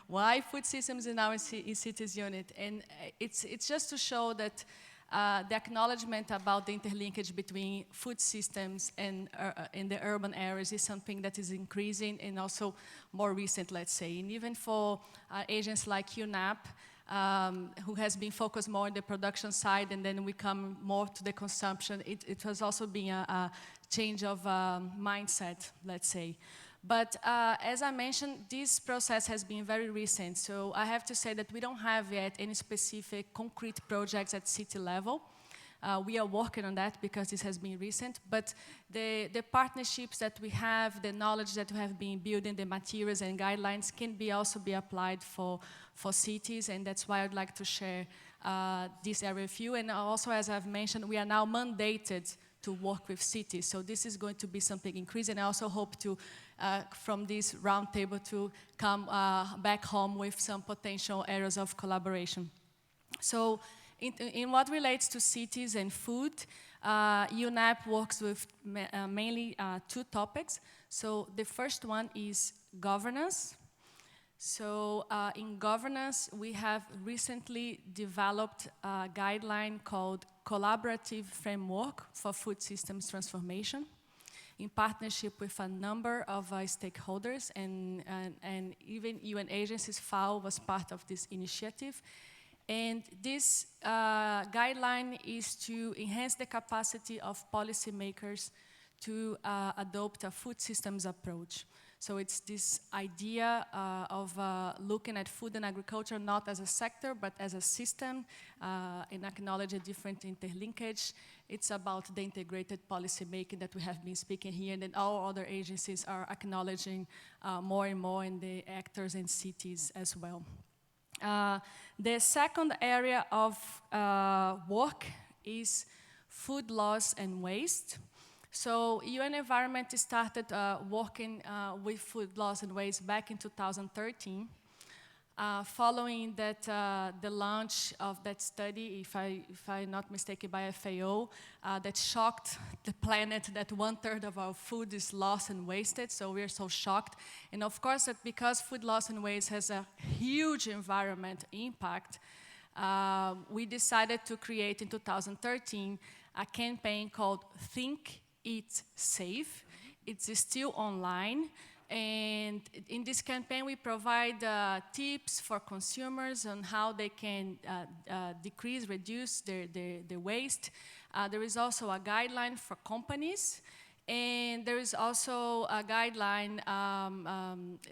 Why food systems are now in cities unit? And it's just to show that the acknowledgement about the interlinkage between food systems and in the urban areas is something that is increasing and also more recent, let's say. And even for agents like UNAP, who has been focused more on the production side and then we come more to the consumption, it has also been a change of mindset, let's say. But as I mentioned, this process has been very recent. So I have to say that we don't have yet any specific concrete projects at city level. We are working on that because this has been recent. But the partnerships that we have, the knowledge that we have been building, the materials and guidelines can also be applied for cities. And that's why I'd like to share this area with you. And also, as I've mentioned, we are now mandated to work with cities. So this is going to be something increasing. I also hope to, from this roundtable, to come back home with some potential areas of collaboration. So in what relates to cities and food, UNEP works with mainly two topics. So the first one is governance. So in governance, we have recently developed a guideline called Collaborative Framework for Food Systems Transformation in partnership with a number of stakeholders, and even UN agencies. FAO was part of this initiative. And this guideline is to enhance the capacity of policymakers to adopt a food systems approach. So it's this idea of looking at food and agriculture not as a sector, but as a system, and acknowledge a different interlinkage. It's about the integrated policy making that we have been speaking here, and then all other agencies are acknowledging more and more, in the actors and cities as well. The second area of work is food loss and waste. So UN Environment started working with food loss and waste back in 2013, following that the launch of that study, if I'm not mistaken, by FAO, that shocked the planet that 1/3 of our food is lost and wasted. So we're so shocked. And of course, that because food loss and waste has a huge environmental impact, we decided to create in 2013 a campaign called Think, Eat, Safe. It's still online, and in this campaign we provide tips for consumers on how they can reduce their waste. There is also a guideline for companies, and there is also a guideline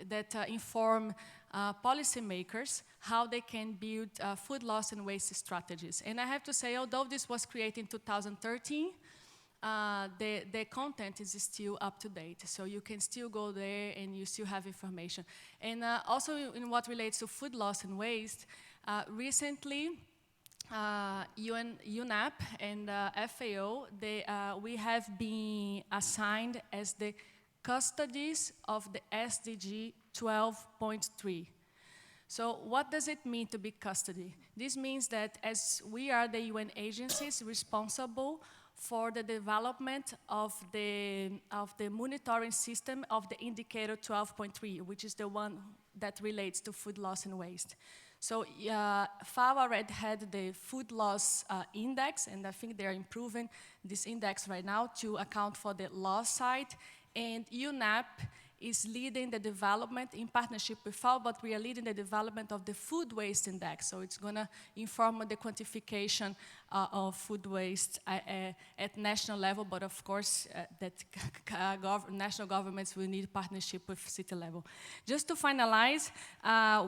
that inform policymakers how they can build food loss and waste strategies. And I have to say, although this was created in 2013, the content is still up to date, so you can still go there and you still have information. And also in what relates to food loss and waste, recently UNEP and FAO, we have been assigned as the custodies of the SDG 12.3. So what does it mean to be custody? This means that as we are the UN agencies responsible for the development of the monitoring system of the indicator 12.3, which is the one that relates to food loss and waste. So FAO already had the food loss index, and I think they're improving this index right now to account for the loss side. And UNEP is leading the development in partnership with FAO, but we are leading the development of the food waste index. So it's going to inform the quantification of food waste at national level, but of course that national governments will need partnership with city level. Just to finalize,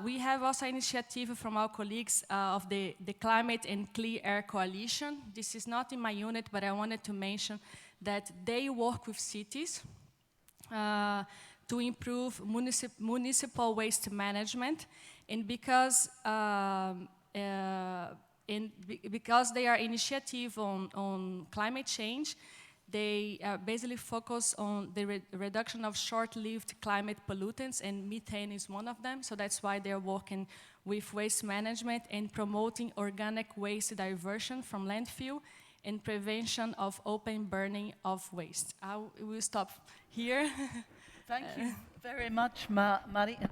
we have also an initiative from our colleagues of the Climate and Clean Air Coalition. This is not in my unit, but I wanted to mention that they work with cities to improve municipal waste management, and because they are initiative on climate change, they basically focus on the reduction of short-lived climate pollutants, and methane is one of them. So that's why they're working with waste management and promoting organic waste diversion from landfill and prevention of open burning of waste. I will stop here. Thank you very much, Marina.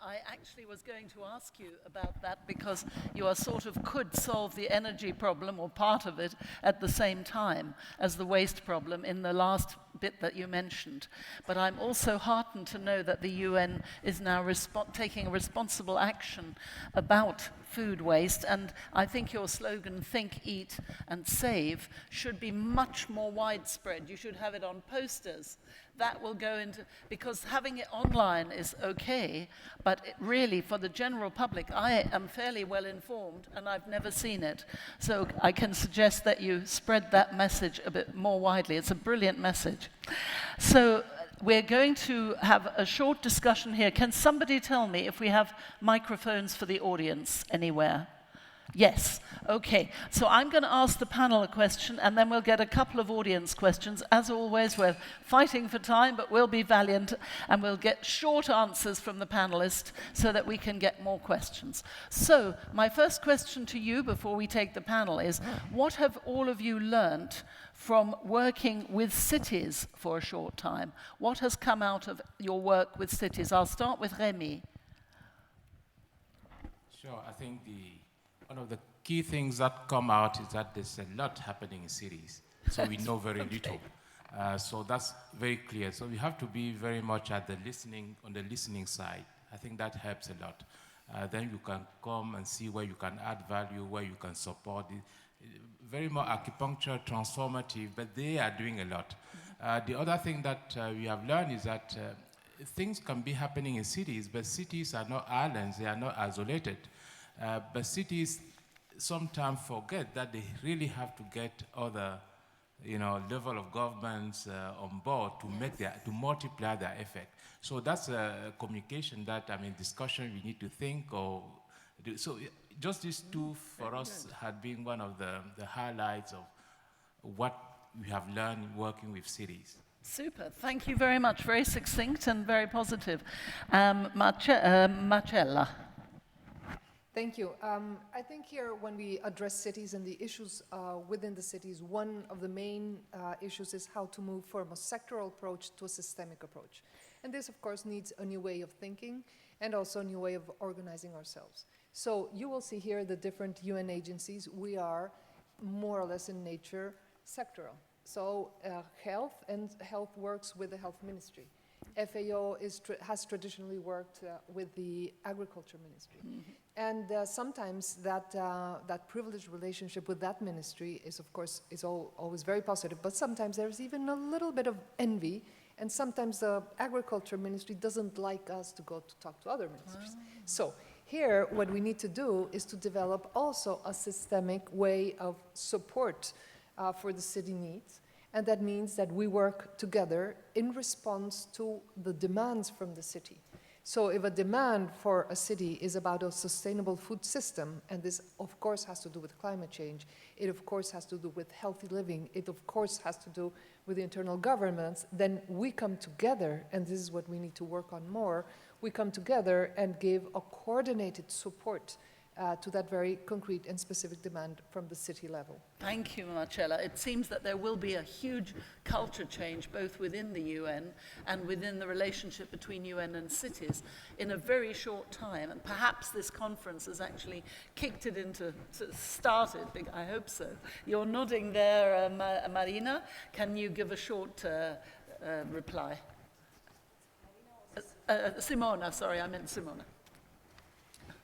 I actually was going to ask you about that because you are sort of could solve the energy problem or part of it at the same time as the waste problem in the last bit that you mentioned. But I'm also heartened to know that the UN is now taking responsible action about food waste, and I think your slogan, Think, Eat and Save, should be much more widespread. You should have it on posters. That will go into, because having it online is okay, but it really, for the general public, I am fairly well informed and I've never seen it. So I can suggest that you spread that message a bit more widely. It's a brilliant message. So we're going to have a short discussion here. Can somebody tell me if we have microphones for the audience anywhere? Yes. Okay. So I'm going to ask the panel a question, and then we'll get a couple of audience questions. As always, we're fighting for time, but we'll be valiant, and we'll get short answers from the panelists so that we can get more questions. So my first question to you before we take the panel is, what have all of you learnt from working with cities for a short time? What has come out of your work with cities? I'll start with Rémi. Sure. I think one of the key things that come out is that there's a lot happening in cities, so we know very little. So that's very clear. So we have to be very much on the listening side. I think that helps a lot. Then you can come and see where you can add value, where you can support it. Very more acupuncture, transformative, but they are doing a lot. The other thing that we have learned is that things can be happening in cities, but cities are not islands, they are not isolated. But cities sometimes forget that they really have to get other, level of governments on board to multiply their effect. So that's a communication that, discussion we need to think or do. So just these two for us had been one of the highlights of what we have learned working with cities. Super. Thank you very much. Very succinct and very positive. Marcella. Thank you. I think here when we address cities and the issues within the cities, one of the main issues is how to move from a sectoral approach to a systemic approach. And this, of course, needs a new way of thinking and also a new way of organizing ourselves. So you will see here the different UN agencies. We are more or less in nature sectoral. So health works with the health ministry. FAO has traditionally worked with the agriculture ministry. Mm-hmm. And sometimes that privileged relationship with that ministry is, of course, always very positive, but sometimes there's even a little bit of envy, and sometimes the agriculture ministry doesn't like us to go to talk to other ministries. Oh. So here, what we need to do is to develop also a systemic way of support for the city needs. And that means that we work together in response to the demands from the city. So if a demand for a city is about a sustainable food system, and this of course has to do with climate change, it of course has to do with healthy living, it of course has to do with the internal governance, then we come together, and this is what we need to work on more, we come together and give a coordinated support to that very concrete and specific demand from the city level. Thank you, Marcella. It seems that there will be a huge culture change both within the UN and within the relationship between UN and cities in a very short time. And perhaps this conference has actually kicked it started. I hope so. You're nodding there, Marina. Can you give a short reply? Simona, sorry, I meant Simona.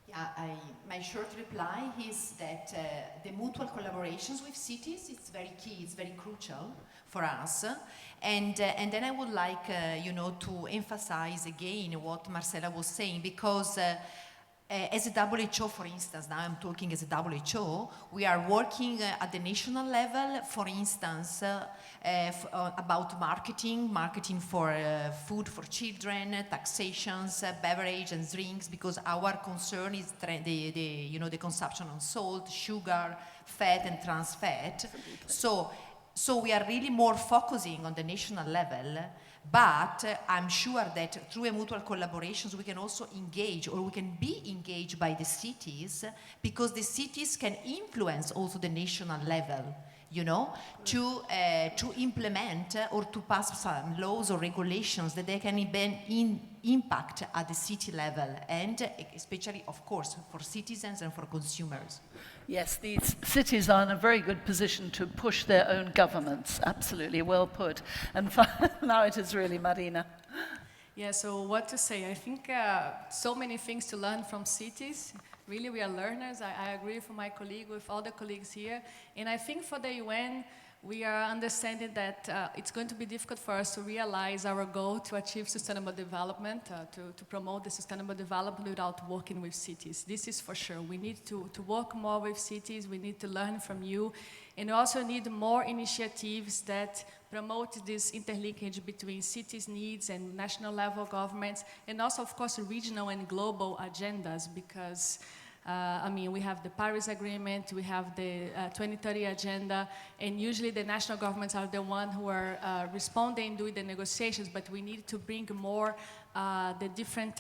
Yeah, my short reply is that the mutual collaborations with cities is very key, it's very crucial for us. And then I would like, to emphasize again what Marcela was saying, because as a WHO, for instance, now I'm talking as a WHO, we are working at the national level, for instance, about marketing for food for children, taxations, beverage and drinks, because our concern is the consumption of salt, sugar, fat and trans fat. So we are really more focusing on the national level, but I'm sure that through a mutual collaborations we can also engage, or we can be engaged by the cities, because the cities can influence also the national level, to implement or to pass some laws or regulations that they can even impact at the city level, and especially, of course, for citizens and for consumers. Yes, these cities are in a very good position to push their own governments. Absolutely, well put. And now it is really Marina. Yeah, so what to say? I think so many things to learn from cities. Really, we are learners. I agree with my colleague, with all the colleagues here. And I think for the UN, we are understanding that it's going to be difficult for us to realize our goal to achieve sustainable development, to promote the sustainable development without working with cities. This is for sure. We need to work more with cities. We need to learn from you. And we also need more initiatives that promote this interlinkage between cities' needs and national level governments, and also, of course, regional and global agendas, because we have the Paris Agreement, we have the 2030 Agenda, and usually the national governments are the ones who are responding, doing the negotiations, but we need to bring more the different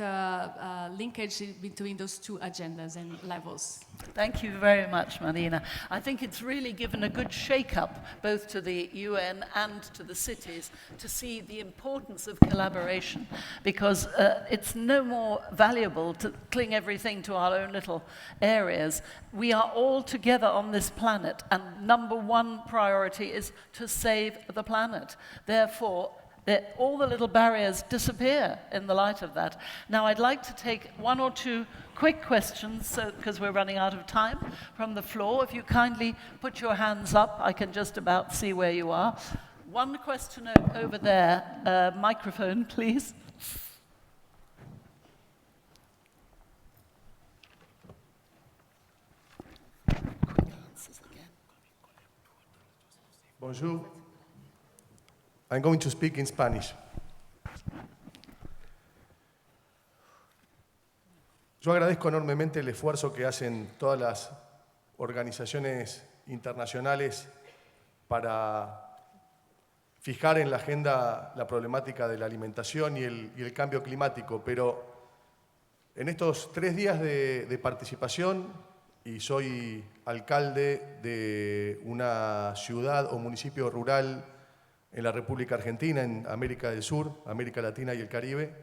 linkage between those two agendas and levels. Thank you very much, Marina. I think it's really given a good shake-up both to the UN and to the cities to see the importance of collaboration, because it's no more valuable to cling everything to our own little areas. We are all together on this planet, and number one priority is to save the planet. Therefore, all the little barriers disappear in the light of that. Now, I'd like to take one or two quick questions, because we're running out of time, from the floor. If you kindly put your hands up, I can just about see where you are. One question over there. Microphone, please. Bonjour. I'm going to speak in Spanish. Yo agradezco enormemente el esfuerzo que hacen todas las organizaciones internacionales para fijar en la agenda la problemática de la alimentación y el cambio climático, pero en estos 3 días de participación, y soy alcalde de una ciudad o municipio rural en la República Argentina, en América del Sur, América Latina y el Caribe,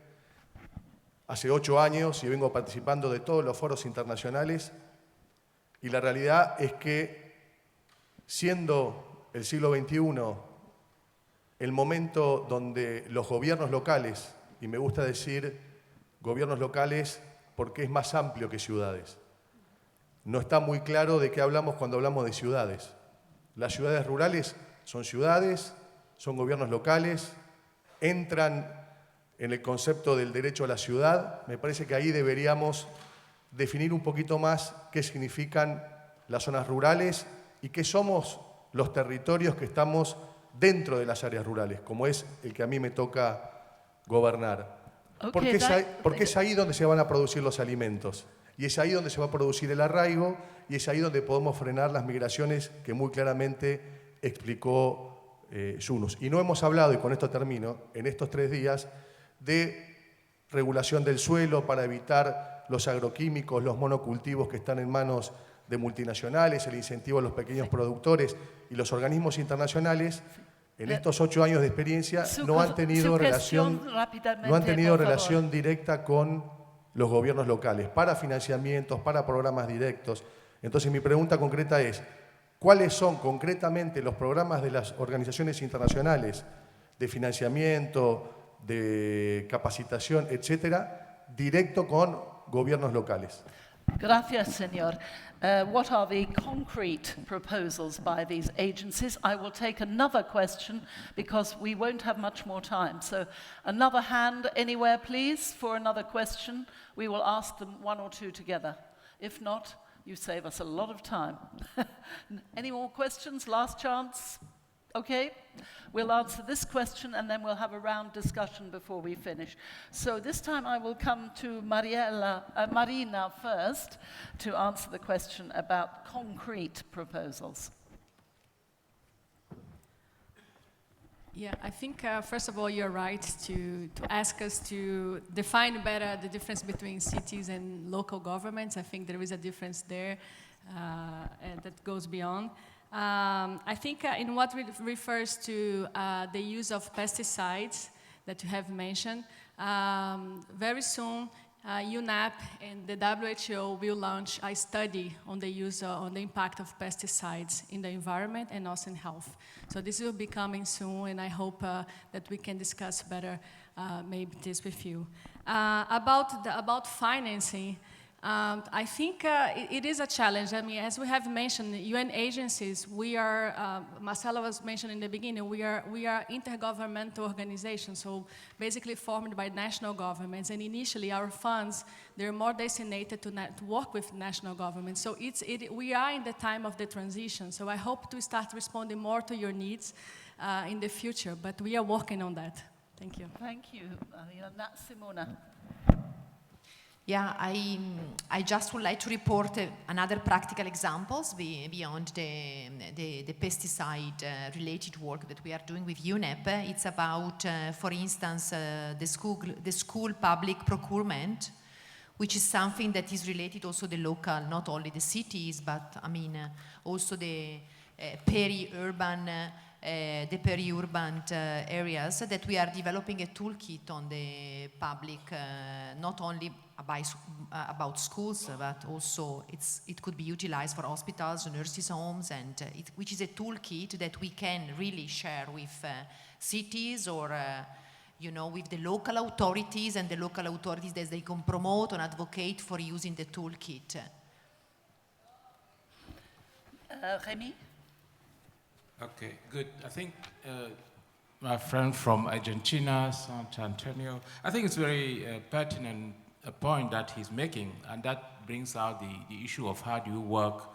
hace 8 años y vengo participando de todos los foros internacionales, y la realidad es que, siendo el siglo XXI el momento donde los gobiernos locales, y me gusta decir gobiernos locales porque es más amplio que ciudades, no está muy claro de qué hablamos cuando hablamos de ciudades. Las ciudades rurales son ciudades, son gobiernos locales, entran en el concepto del derecho a la ciudad. Me parece que ahí deberíamos definir un poquito más qué significan las zonas rurales y qué somos los territorios que estamos dentro de las áreas rurales, como es el que a mí me toca gobernar. Porque es ahí donde se van a producir los alimentos, y es ahí donde se va a producir el arraigo, y es ahí donde podemos frenar las migraciones que muy claramente explicó Yunus. Y no hemos hablado, y con esto termino, en estos 3 días, de regulación del suelo para evitar los agroquímicos, los monocultivos que están en manos de multinacionales, el incentivo a los pequeños productores, y los organismos internacionales, en estos 8 años de experiencia, no han tenido relación directa con los gobiernos locales, para financiamientos, para programas directos. Entonces mi pregunta concreta es, ¿cuáles son concretamente los programas de las organizaciones internacionales de financiamiento, de capacitación, etcétera, directo con gobiernos locales. Gracias, señor. What are the concrete proposals by these agencies? I will take another question because we won't have much more time. So another hand anywhere, please, for another question. We will ask them one or two together. If not, you save us a lot of time. Any more questions? Last chance? Okay, we'll answer this question and then we'll have a round discussion before we finish. So this time I will come to Marina first to answer the question about concrete proposals. Yeah, I think first of all you're right to ask us to define better the difference between cities and local governments. I think there is a difference there and that goes beyond. I think in what refers to the use of pesticides that you have mentioned, very soon UNEP and the WHO will launch a study on the use on the impact of pesticides in the environment and also in health. So this will be coming soon, and I hope that we can discuss better maybe this with you. About financing. I think it is a challenge. I mean, as we have mentioned, UN agencies, we are, Marcela was mentioned in the beginning, we are intergovernmental organizations, so basically formed by national governments. And initially, our funds, they're more designated to work with national governments. So we are in the time of the transition. So I hope to start responding more to your needs in the future, but we are working on that. Thank you. Thank you. Simona. Yeah, I just would like to report another practical examples beyond the pesticide-related work that we are doing with UNEP. It's about, for instance, the school public procurement, which is something that is related also to the local, not only the cities, but I mean also the peri-urban areas, that we are developing a toolkit on the public, not only about schools, but also it could be utilized for hospitals, nurses' homes, and which is a toolkit that we can really share with cities or with the local authorities, and the local authorities that they can promote and advocate for using the toolkit. Remy? Okay, good. I think my friend from Argentina, San Antonio, I think it's very pertinent a point that he's making, and that brings out the issue of how do you work.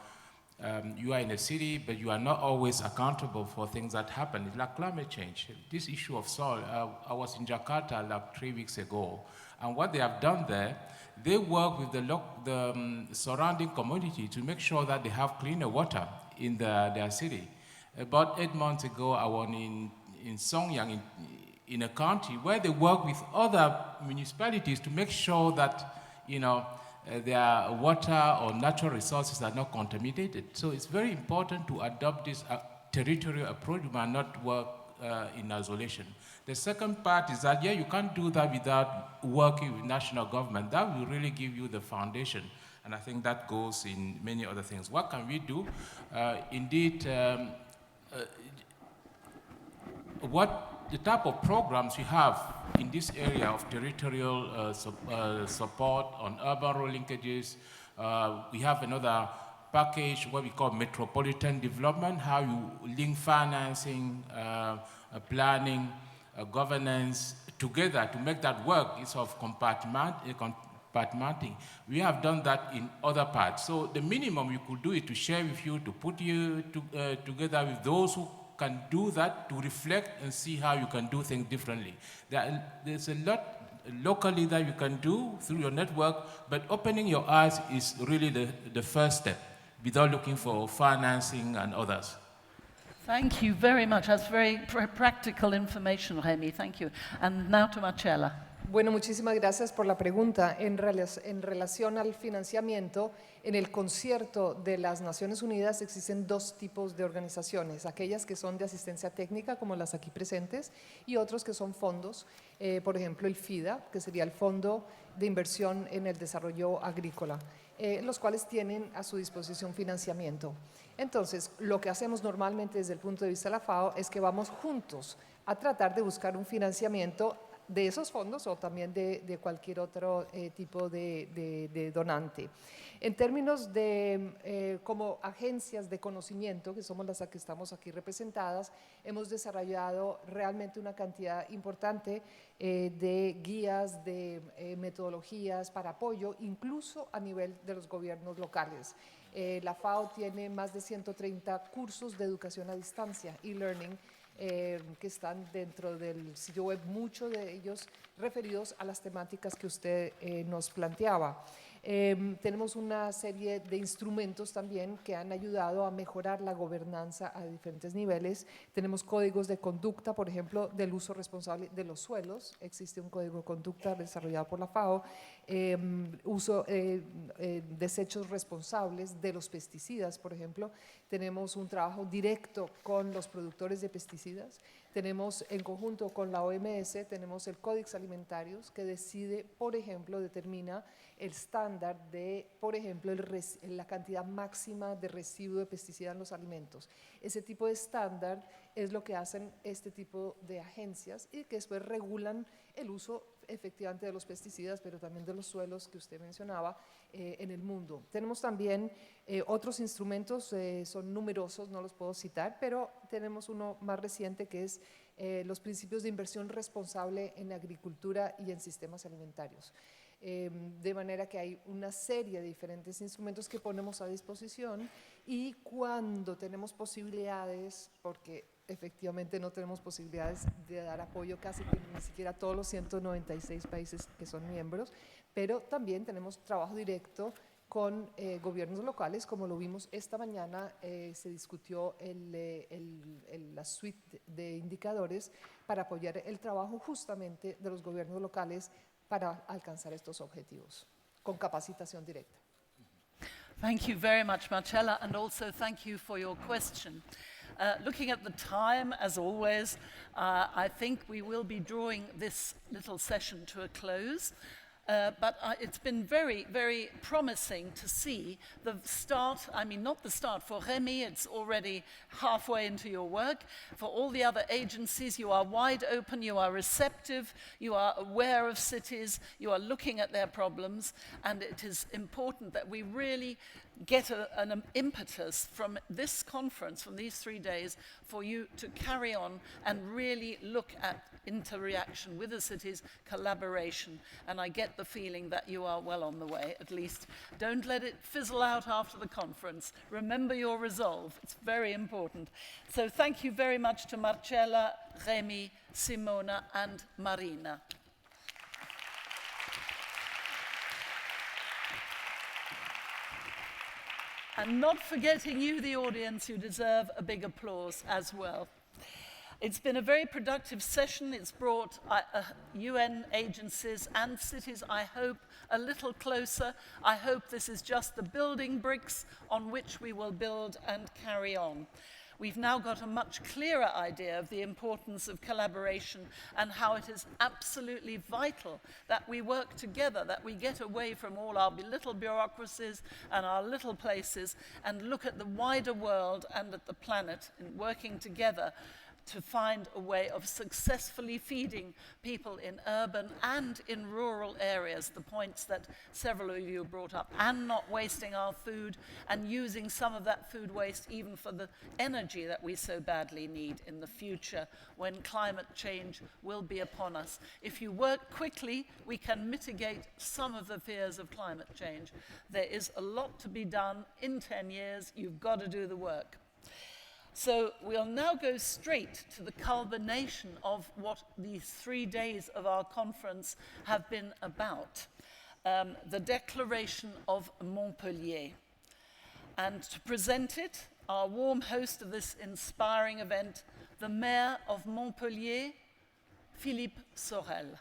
You are in a city, but you are not always accountable for things that happen. It's like climate change. This issue of soil, I was in Jakarta like 3 weeks ago, and what they have done there, they work with the surrounding community to make sure that they have cleaner water in their city. About 8 months ago, I was in Songyang, in a county where they work with other municipalities to make sure that their water or natural resources are not contaminated. So it's very important to adopt this territorial approach and not work in isolation. The second part is that, you can't do that without working with national government. That will really give you the foundation. And I think that goes in many other things. What can we do? What the type of programs we have in this area of territorial support on urban-rural linkages. We have another package, what we call metropolitan development, how you link financing, planning, governance together to make that work. It's of compartmenting. We have done that in other parts. So the minimum you could do is to share with you, to put you together with those who can do that, to reflect and see how you can do things differently. There's a lot locally that you can do through your network, but opening your eyes is really the first step, without looking for financing and others. Thank you very much. That's very practical information, Remy. Thank you. And now to Marcela. Bueno, muchísimas gracias por la pregunta. En relación al financiamiento, en el concierto de las Naciones Unidas existen dos tipos de organizaciones, aquellas que son de asistencia técnica, como las aquí presentes, y otros que son fondos, por ejemplo el FIDA, que sería el Fondo de Inversión en el Desarrollo Agrícola, los cuales tienen a su disposición financiamiento. Entonces, lo que hacemos normalmente desde el punto de vista de la FAO es que vamos juntos a tratar de buscar un financiamiento de esos fondos o también de cualquier otro tipo de donante. En términos de como agencias de conocimiento, que somos las que estamos aquí representadas, hemos desarrollado realmente una cantidad importante de guías, de metodologías para apoyo, incluso a nivel de los gobiernos locales. La FAO tiene más de 130 cursos de educación a distancia, e-learning, que están dentro del sitio web, muchos de ellos referidos a las temáticas que usted nos planteaba. Tenemos una serie de instrumentos también que han ayudado a mejorar la gobernanza a diferentes niveles. Tenemos códigos de conducta, por ejemplo, del uso responsable de los suelos. Existe un código de conducta desarrollado por la FAO. Desechos responsables de los pesticidas, por ejemplo. Tenemos un trabajo directo con los productores de pesticidas. Tenemos en conjunto con la OMS, tenemos el Códex Alimentarios que decide, por ejemplo, determina el estándar de, por ejemplo, la cantidad máxima de residuo de pesticida en los alimentos. Ese tipo de estándar es lo que hacen este tipo de agencias y que después regulan el uso efectivamente de los pesticidas, pero también de los suelos que usted mencionaba en el mundo. Tenemos también otros instrumentos, son numerosos, no los puedo citar, pero tenemos uno más reciente que es los principios de inversión responsable en agricultura y en sistemas alimentarios. De manera que hay una serie de diferentes instrumentos que ponemos a disposición y cuando tenemos posibilidades, porque efectivamente no tenemos posibilidades de dar apoyo casi que ni siquiera a todos los 196 países que son miembros, pero también tenemos trabajo directo con gobiernos locales, como lo vimos esta mañana, se discutió la suite de indicadores para apoyar el trabajo justamente de los gobiernos locales para alcanzar estos objetivos, con capacitación directa. Thank you very much, Marcella, and also thank you for your question. Looking at the time, as always, I think we will be drawing this little session to a close. But it's been very, very promising to see the start, I mean, not the start, for Remy, it's already halfway into your work. For all the other agencies, you are wide open, you are receptive, you are aware of cities, you are looking at their problems, and it is important that we really get an impetus from this conference, from these 3 days, for you to carry on and really look at interaction with the cities, collaboration, and I get the feeling that you are well on the way, at least. Don't let it fizzle out after the conference. Remember your resolve. It's very important. So thank you very much to Marcella, Remy, Simona, and Marina. And not forgetting you, the audience, you deserve a big applause as well. It's been a very productive session. It's brought UN agencies and cities, I hope, a little closer. I hope this is just the building bricks on which we will build and carry on. We've now got a much clearer idea of the importance of collaboration and how it is absolutely vital that we work together, that we get away from all our little bureaucracies and our little places and look at the wider world and at the planet and working together to find a way of successfully feeding people in urban and in rural areas, the points that several of you brought up, and not wasting our food and using some of that food waste even for the energy that we so badly need in the future when climate change will be upon us. If you work quickly, we can mitigate some of the fears of climate change. There is a lot to be done in 10 years. You've got to do the work. So we'll now go straight to the culmination of what these 3 days of our conference have been about, the Declaration of Montpellier. And to present it, our warm host of this inspiring event, the Mayor of Montpellier, Philippe Sorel.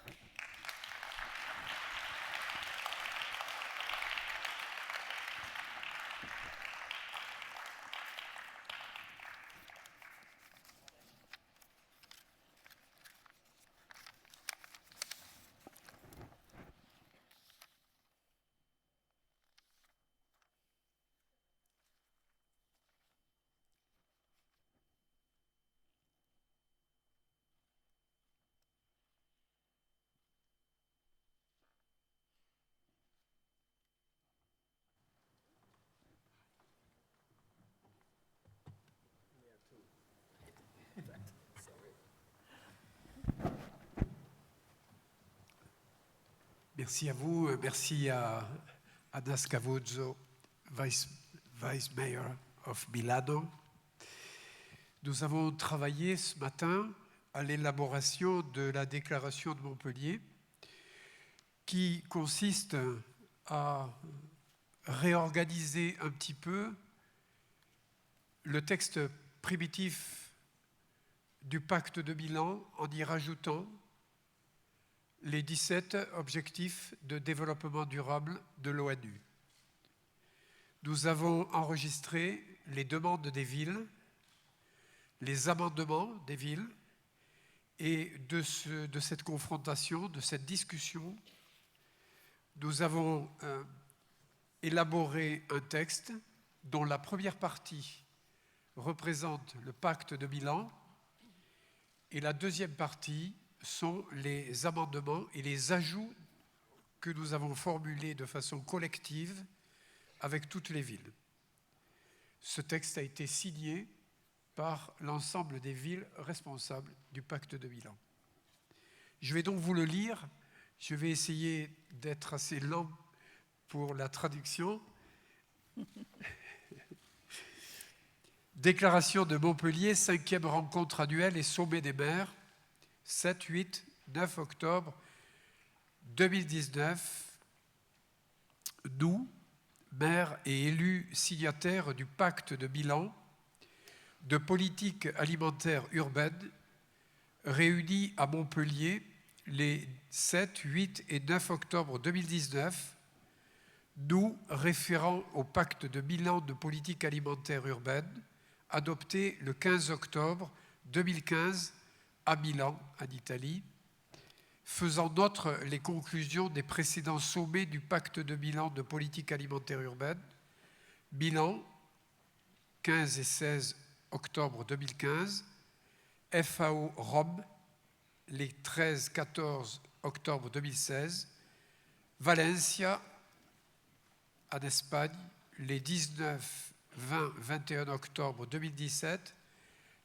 Merci à vous, merci à Anna Scavuzzo, Vice Mayor of Milano. Nous avons travaillé ce matin à l'élaboration de la déclaration de Montpellier qui consiste à réorganiser un petit peu le texte primitif du Pacte de Milan en y rajoutant les 17 objectifs de développement durable de l'ONU. Nous avons enregistré les demandes des villes, les amendements des villes, et de cette confrontation, de cette discussion, nous avons élaboré un texte dont la première partie représente le Pacte de Milan et la deuxième partie sont les amendements et les ajouts que nous avons formulés de façon collective avec toutes les villes. Ce texte a été signé par l'ensemble des villes responsables du Pacte de Milan. Je vais donc vous le lire. Je vais essayer d'être assez lent pour la traduction. Déclaration de Montpellier, 5e rencontre annuelle et sommet des maires, 7, 8, 9 octobre 2019. Nous, maires et élus signataires du Pacte de Milan, de politique alimentaire urbaine, réunis à Montpellier les 7, 8 et 9 octobre 2019, nous, référents au Pacte de Milan de politique alimentaire urbaine, adopté le 15 octobre 2015 à Milan, en Italie, faisant nôtre les conclusions des précédents sommets du Pacte de Milan de politique alimentaire urbaine, Milan, 15 et 16 octobre 2015, FAO Rome, les 13-14 octobre 2016, Valencia, en Espagne, les 19, 20, 21 octobre 2017,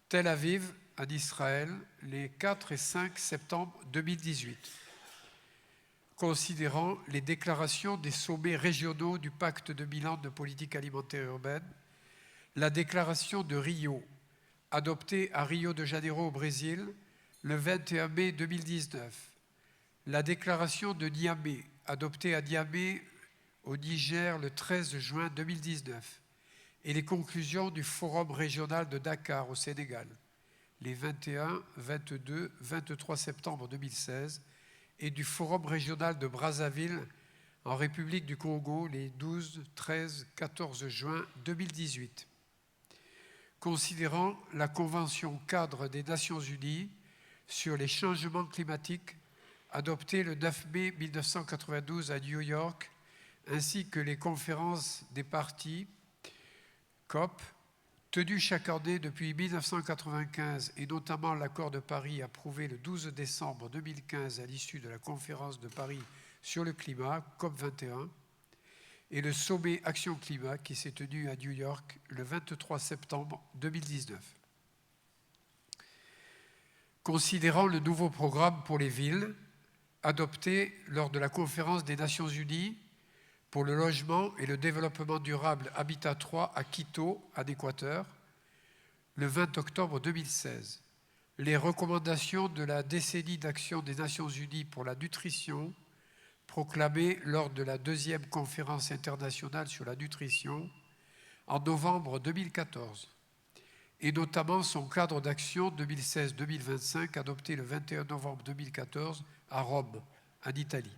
Tel Aviv, en Israël, les 4 et 5 septembre 2018. Considérant les déclarations des sommets régionaux du Pacte de Milan de politique alimentaire urbaine, la déclaration de Rio, adoptée à Rio de Janeiro au Brésil le 21 mai 2019, la déclaration de Niamey, adoptée à Niamey au Niger le 13 juin 2019, et les conclusions du Forum régional de Dakar au Sénégal, les 21, 22, 23 septembre 2016, et du Forum régional de Brazzaville en République du Congo, les 12, 13, 14 juin 2018. Considérant la Convention cadre des Nations Unies sur les changements climatiques, adoptée le 9 mai 1992 à New York, ainsi que les conférences des parties, COP, tenues chaque année depuis 1995, et notamment l'accord de Paris approuvé le 12 décembre 2015 à l'issue de la conférence de Paris sur le climat, COP21, et le sommet Action Climat qui s'est tenu à New York le 23 septembre 2019. Considérant le nouveau programme pour les villes, adopté lors de la conférence des Nations Unies pour le logement et le développement durable Habitat 3 à Quito, en Équateur, le 20 octobre 2016. Les recommandations de la décennie d'action des Nations Unies pour la nutrition, proclamée lors de la 2e conférence internationale sur la nutrition en novembre 2014, et notamment son cadre d'action 2016-2025 adopté le 21 novembre 2014 à Rome, en Italie.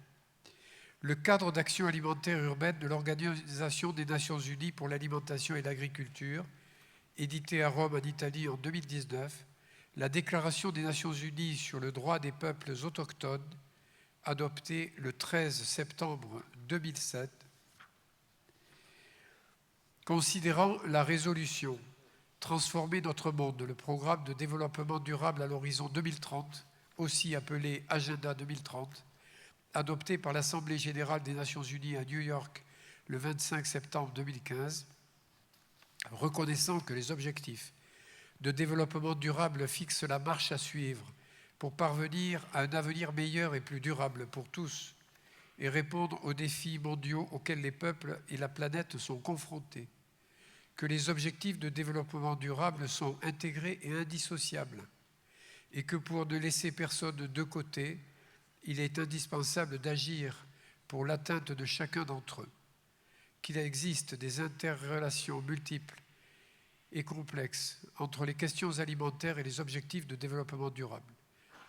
Le cadre d'action alimentaire urbaine de l'Organisation des Nations Unies pour l'alimentation et l'agriculture, édité à Rome, en Italie, en 2019, la Déclaration des Nations Unies sur le droit des peuples autochtones, adoptée le 13 septembre 2007, considérant la résolution « Transformer notre monde », le programme de développement durable à l'horizon 2030, aussi appelé Agenda 2030, adopté par l'Assemblée générale des Nations Unies à New York le 25 septembre 2015, reconnaissant que les objectifs de développement durable fixent la marche à suivre pour parvenir à un avenir meilleur et plus durable pour tous, et répondre aux défis mondiaux auxquels les peuples et la planète sont confrontés, que les objectifs de développement durable sont intégrés et indissociables, et que pour ne laisser personne de côté, il est indispensable d'agir pour l'atteinte de chacun d'entre eux, qu'il existe des interrelations multiples et complexes entre les questions alimentaires et les objectifs de développement durable,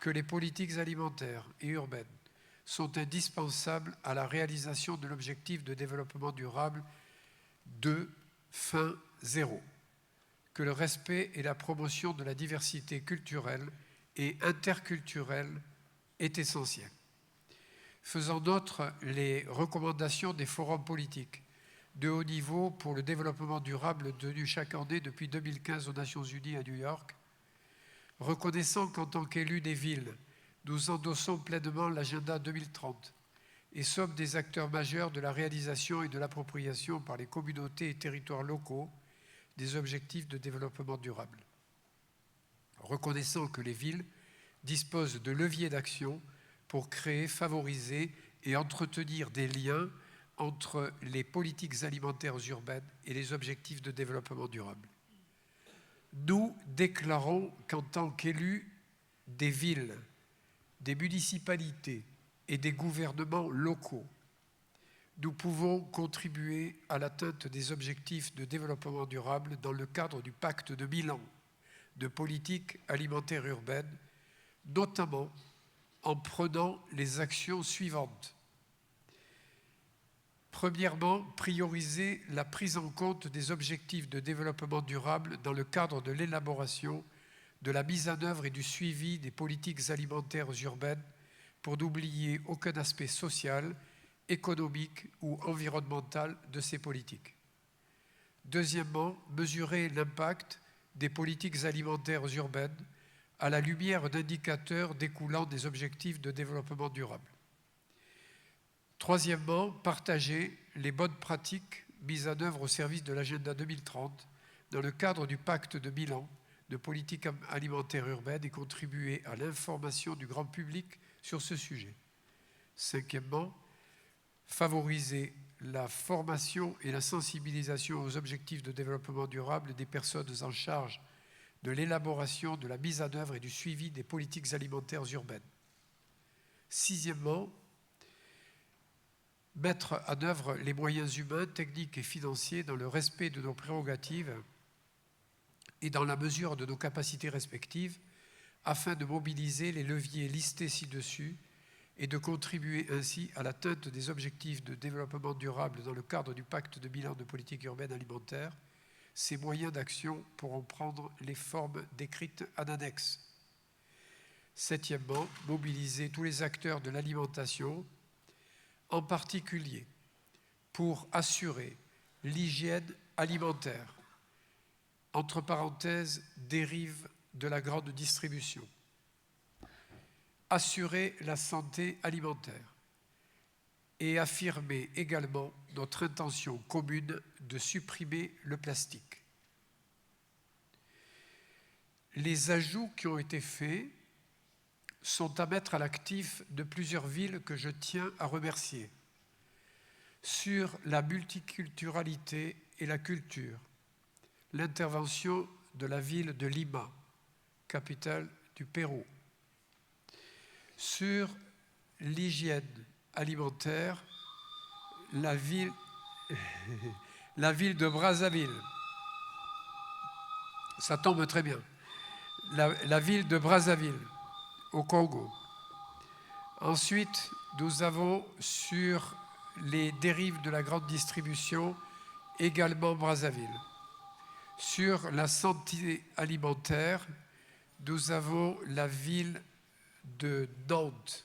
que les politiques alimentaires et urbaines sont indispensables à la réalisation de l'objectif de développement durable de fin zéro, que le respect et la promotion de la diversité culturelle et interculturelle est essentiel. Faisant nôtre les recommandations des forums politiques de haut niveau pour le développement durable tenus chaque année depuis 2015 aux Nations Unies à New York, reconnaissant qu'en tant qu'élus des villes, nous endossons pleinement l'agenda 2030 et sommes des acteurs majeurs de la réalisation et de l'appropriation par les communautés et territoires locaux des objectifs de développement durable. Reconnaissant que les villes disposent de leviers d'action pour créer, favoriser et entretenir des liens entre les politiques alimentaires urbaines et les objectifs de développement durable. Nous déclarons qu'en tant qu'élus des villes, des municipalités et des gouvernements locaux, nous pouvons contribuer à l'atteinte des objectifs de développement durable dans le cadre du Pacte de Milan de politique alimentaire urbaine, notamment en prenant les actions suivantes. Premièrement, prioriser la prise en compte des objectifs de développement durable dans le cadre de l'élaboration, de la mise en œuvre et du suivi des politiques alimentaires urbaines pour n'oublier aucun aspect social, économique ou environnemental de ces politiques. Deuxièmement, mesurer l'impact des politiques alimentaires urbaines à la lumière d'indicateurs découlant des objectifs de développement durable. Troisièmement, partager les bonnes pratiques mises en œuvre au service de l'agenda 2030 dans le cadre du Pacte de Milan de politique alimentaire urbaine et contribuer à l'information du grand public sur ce sujet. Cinquièmement, favoriser la formation et la sensibilisation aux objectifs de développement durable des personnes en charge de l'élaboration, de la mise en œuvre et du suivi des politiques alimentaires urbaines. Sixièmement, mettre en œuvre les moyens humains, techniques et financiers dans le respect de nos prérogatives et dans la mesure de nos capacités respectives, afin de mobiliser les leviers listés ci-dessus et de contribuer ainsi à l'atteinte des objectifs de développement durable dans le cadre du Pacte de Milan de politique urbaine alimentaire. Ces moyens d'action pourront prendre les formes décrites en annexe. Septièmement, mobiliser tous les acteurs de l'alimentation, en particulier pour assurer l'hygiène alimentaire, entre parenthèses, dérive de la grande distribution. Assurer la santé alimentaire et affirmer également notre intention commune de supprimer le plastique. Les ajouts qui ont été faits sont à mettre à l'actif de plusieurs villes que je tiens à remercier. Sur la multiculturalité et la culture, l'intervention de la ville de Lima, capitale du Pérou. Sur l'hygiène alimentaire, la ville de Brazzaville. Ça tombe très bien. La ville de Brazzaville, au Congo. Ensuite, nous avons sur les dérives de la grande distribution, également Brazzaville. Sur la santé alimentaire, nous avons la ville de Nantes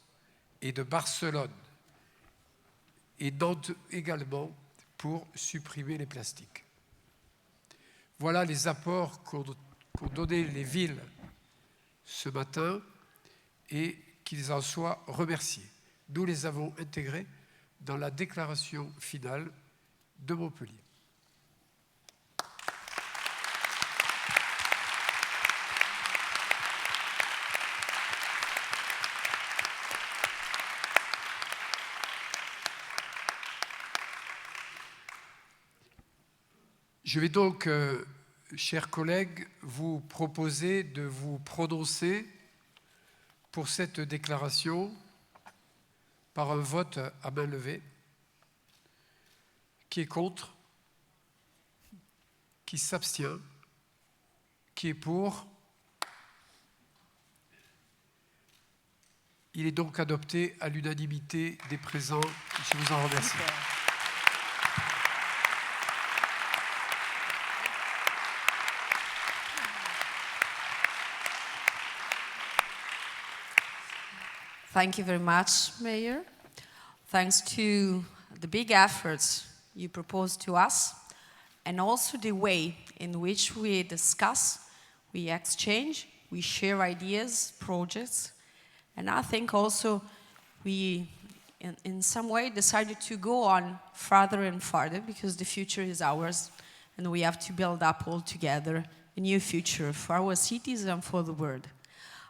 et de Barcelone, et Nantes également pour supprimer les plastiques. Voilà les apports qu'ont donné les villes ce matin et qu'ils en soient remerciés. Nous les avons intégrés dans la déclaration finale de Montpellier. Je vais donc, chers collègues, vous proposer de vous prononcer pour cette déclaration par un vote à main levée. Qui est contre? Qui s'abstient? Qui est pour? Il est donc adopté à l'unanimité des présents. Je vous en remercie. Thank you very much, Mayor. Thanks to the big efforts you proposed to us, and also the way in which we discuss, we exchange, we share ideas, projects, and I think also we, in some way, decided to go on further and further because the future is ours, and we have to build up all together a new future for our cities and for the world.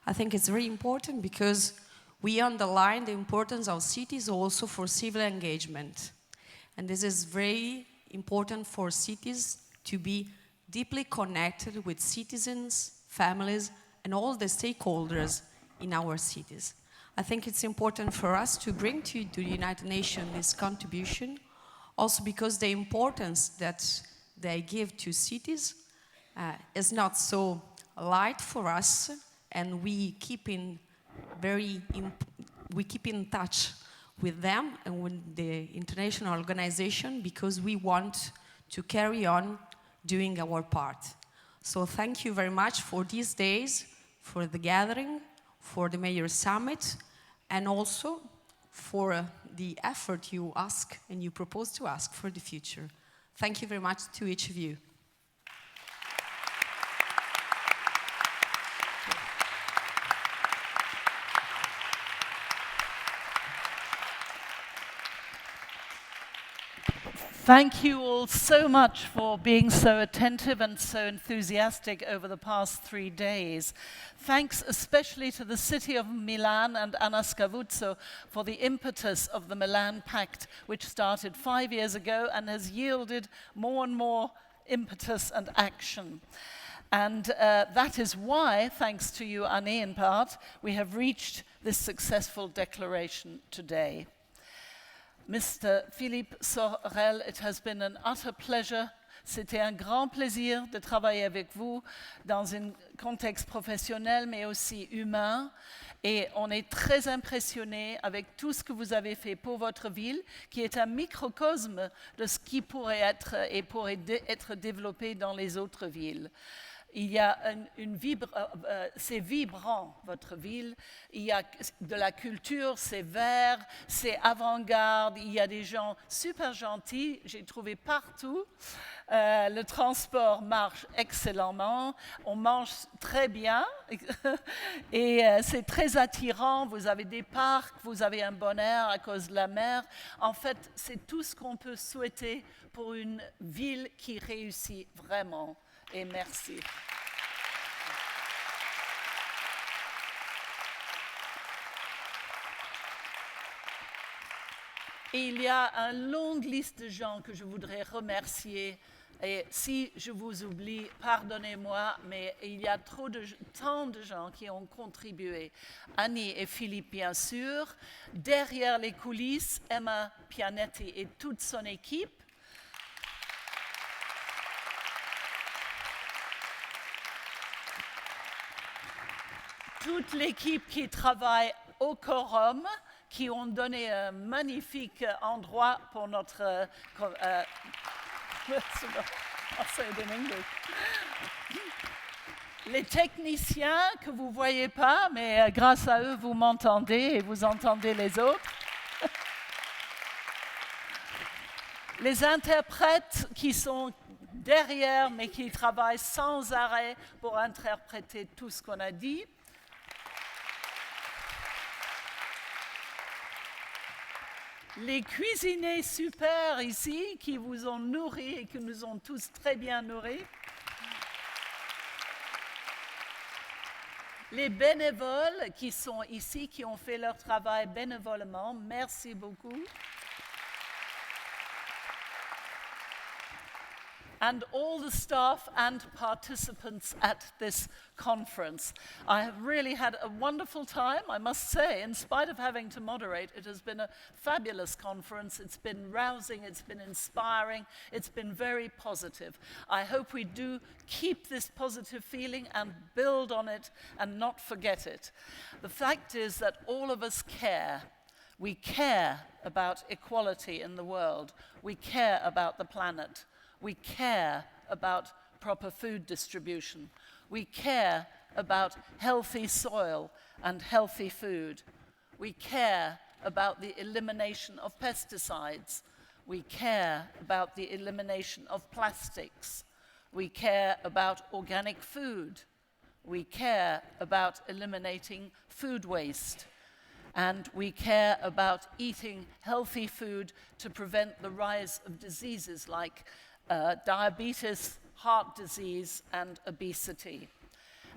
I think it's very important because we underline the importance of cities also for civil engagement. And this is very important for cities to be deeply connected with citizens, families, and all the stakeholders in our cities. I think it's important for us to bring to the United Nations this contribution, also because the importance that they give to cities is not so light for us, and we keep in touch with them and with the international organization because we want to carry on doing our part. So thank you very much for these days, for the gathering, for the Mayor's Summit, and also for the effort you ask and you propose to ask for the future. Thank you very much to each of you. Thank you all so much for being so attentive and so enthusiastic over the past 3 days. Thanks especially to the city of Milan and Anna Scavuzzo for the impetus of the Milan Pact, which started 5 years ago and has yielded more and more impetus and action. And that is why, thanks to you, Annie, in part, we have reached this successful declaration today. Mr. Philippe Sorel, it has been an utter pleasure. C'était un grand plaisir de travailler avec vous dans un contexte professionnel, mais aussi humain. Et on est très impressionnés avec tout ce que vous avez fait pour votre ville, qui est un microcosme de ce qui pourrait être et pourrait être développé dans les autres villes. Il y a c'est vibrant, votre ville. Il y a de la culture, c'est vert, c'est avant-garde. Il y a des gens super gentils, j'ai trouvé partout. Le transport marche excellemment. On mange très bien. Et c'est très attirant. Vous avez des parcs, vous avez un bon air à cause de la mer. En fait, c'est tout ce qu'on peut souhaiter pour une ville qui réussit vraiment. Et merci. Et il y a une longue liste de gens que je voudrais remercier. Et si je vous oublie, pardonnez-moi, mais il y a tant de gens qui ont contribué. Annie et Philippe, bien sûr. Derrière les coulisses, Emma Pianetti et toute son équipe. Toute l'équipe qui travaille au quorum, qui ont donné un magnifique endroit pour notre... Les techniciens que vous ne voyez pas, mais grâce à eux, vous m'entendez et vous entendez les autres. Les interprètes qui sont derrière, mais qui travaillent sans arrêt pour interpréter tout ce qu'on a dit. Les cuisiniers super ici, qui vous ont nourris et qui nous ont tous très bien nourris. Les bénévoles qui sont ici, qui ont fait leur travail bénévolement, merci beaucoup. and all the staff and participants at this conference. I have really had a wonderful time, I must say. In spite of having to moderate, it has been a fabulous conference. It's been rousing, it's been inspiring, it's been very positive. I hope we do keep this positive feeling and build on it and not forget it. The fact is that all of us care. We care about equality in the world. We care about the planet. We care about proper food distribution. We care about healthy soil and healthy food. We care about the elimination of pesticides. We care about the elimination of plastics. We care about organic food. We care about eliminating food waste. And we care about eating healthy food to prevent the rise of diseases like diabetes, heart disease, and obesity.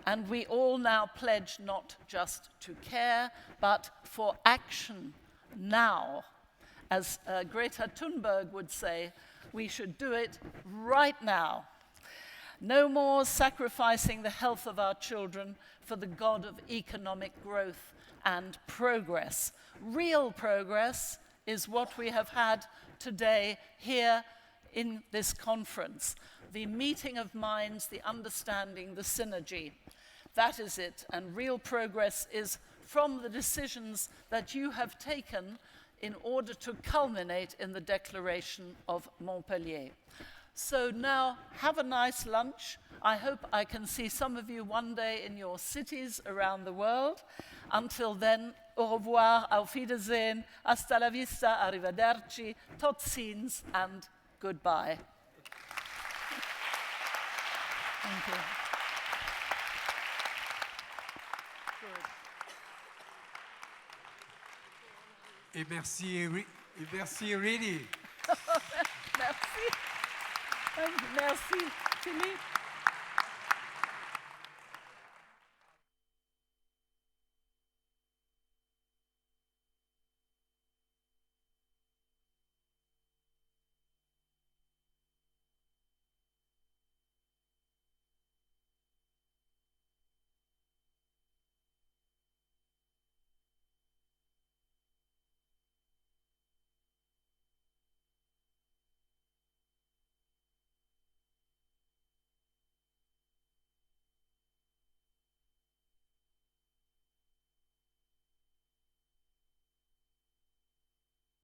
And we all now pledge not just to care, but for action now. As Greta Thunberg would say, we should do it right now. No more sacrificing the health of our children for the god of economic growth and progress. Real progress is what we have had today here in this conference. The meeting of minds, the understanding, the synergy. That is it. And real progress is from the decisions that you have taken in order to culminate in the Declaration of Montpellier. So now, have a nice lunch. I hope I can see some of you one day in your cities around the world. Until then, au revoir, auf Wiedersehen, hasta la vista, arrivederci, tot ziens, and goodbye. Thank you. Et merci, really. Merci. Merci, Philippe.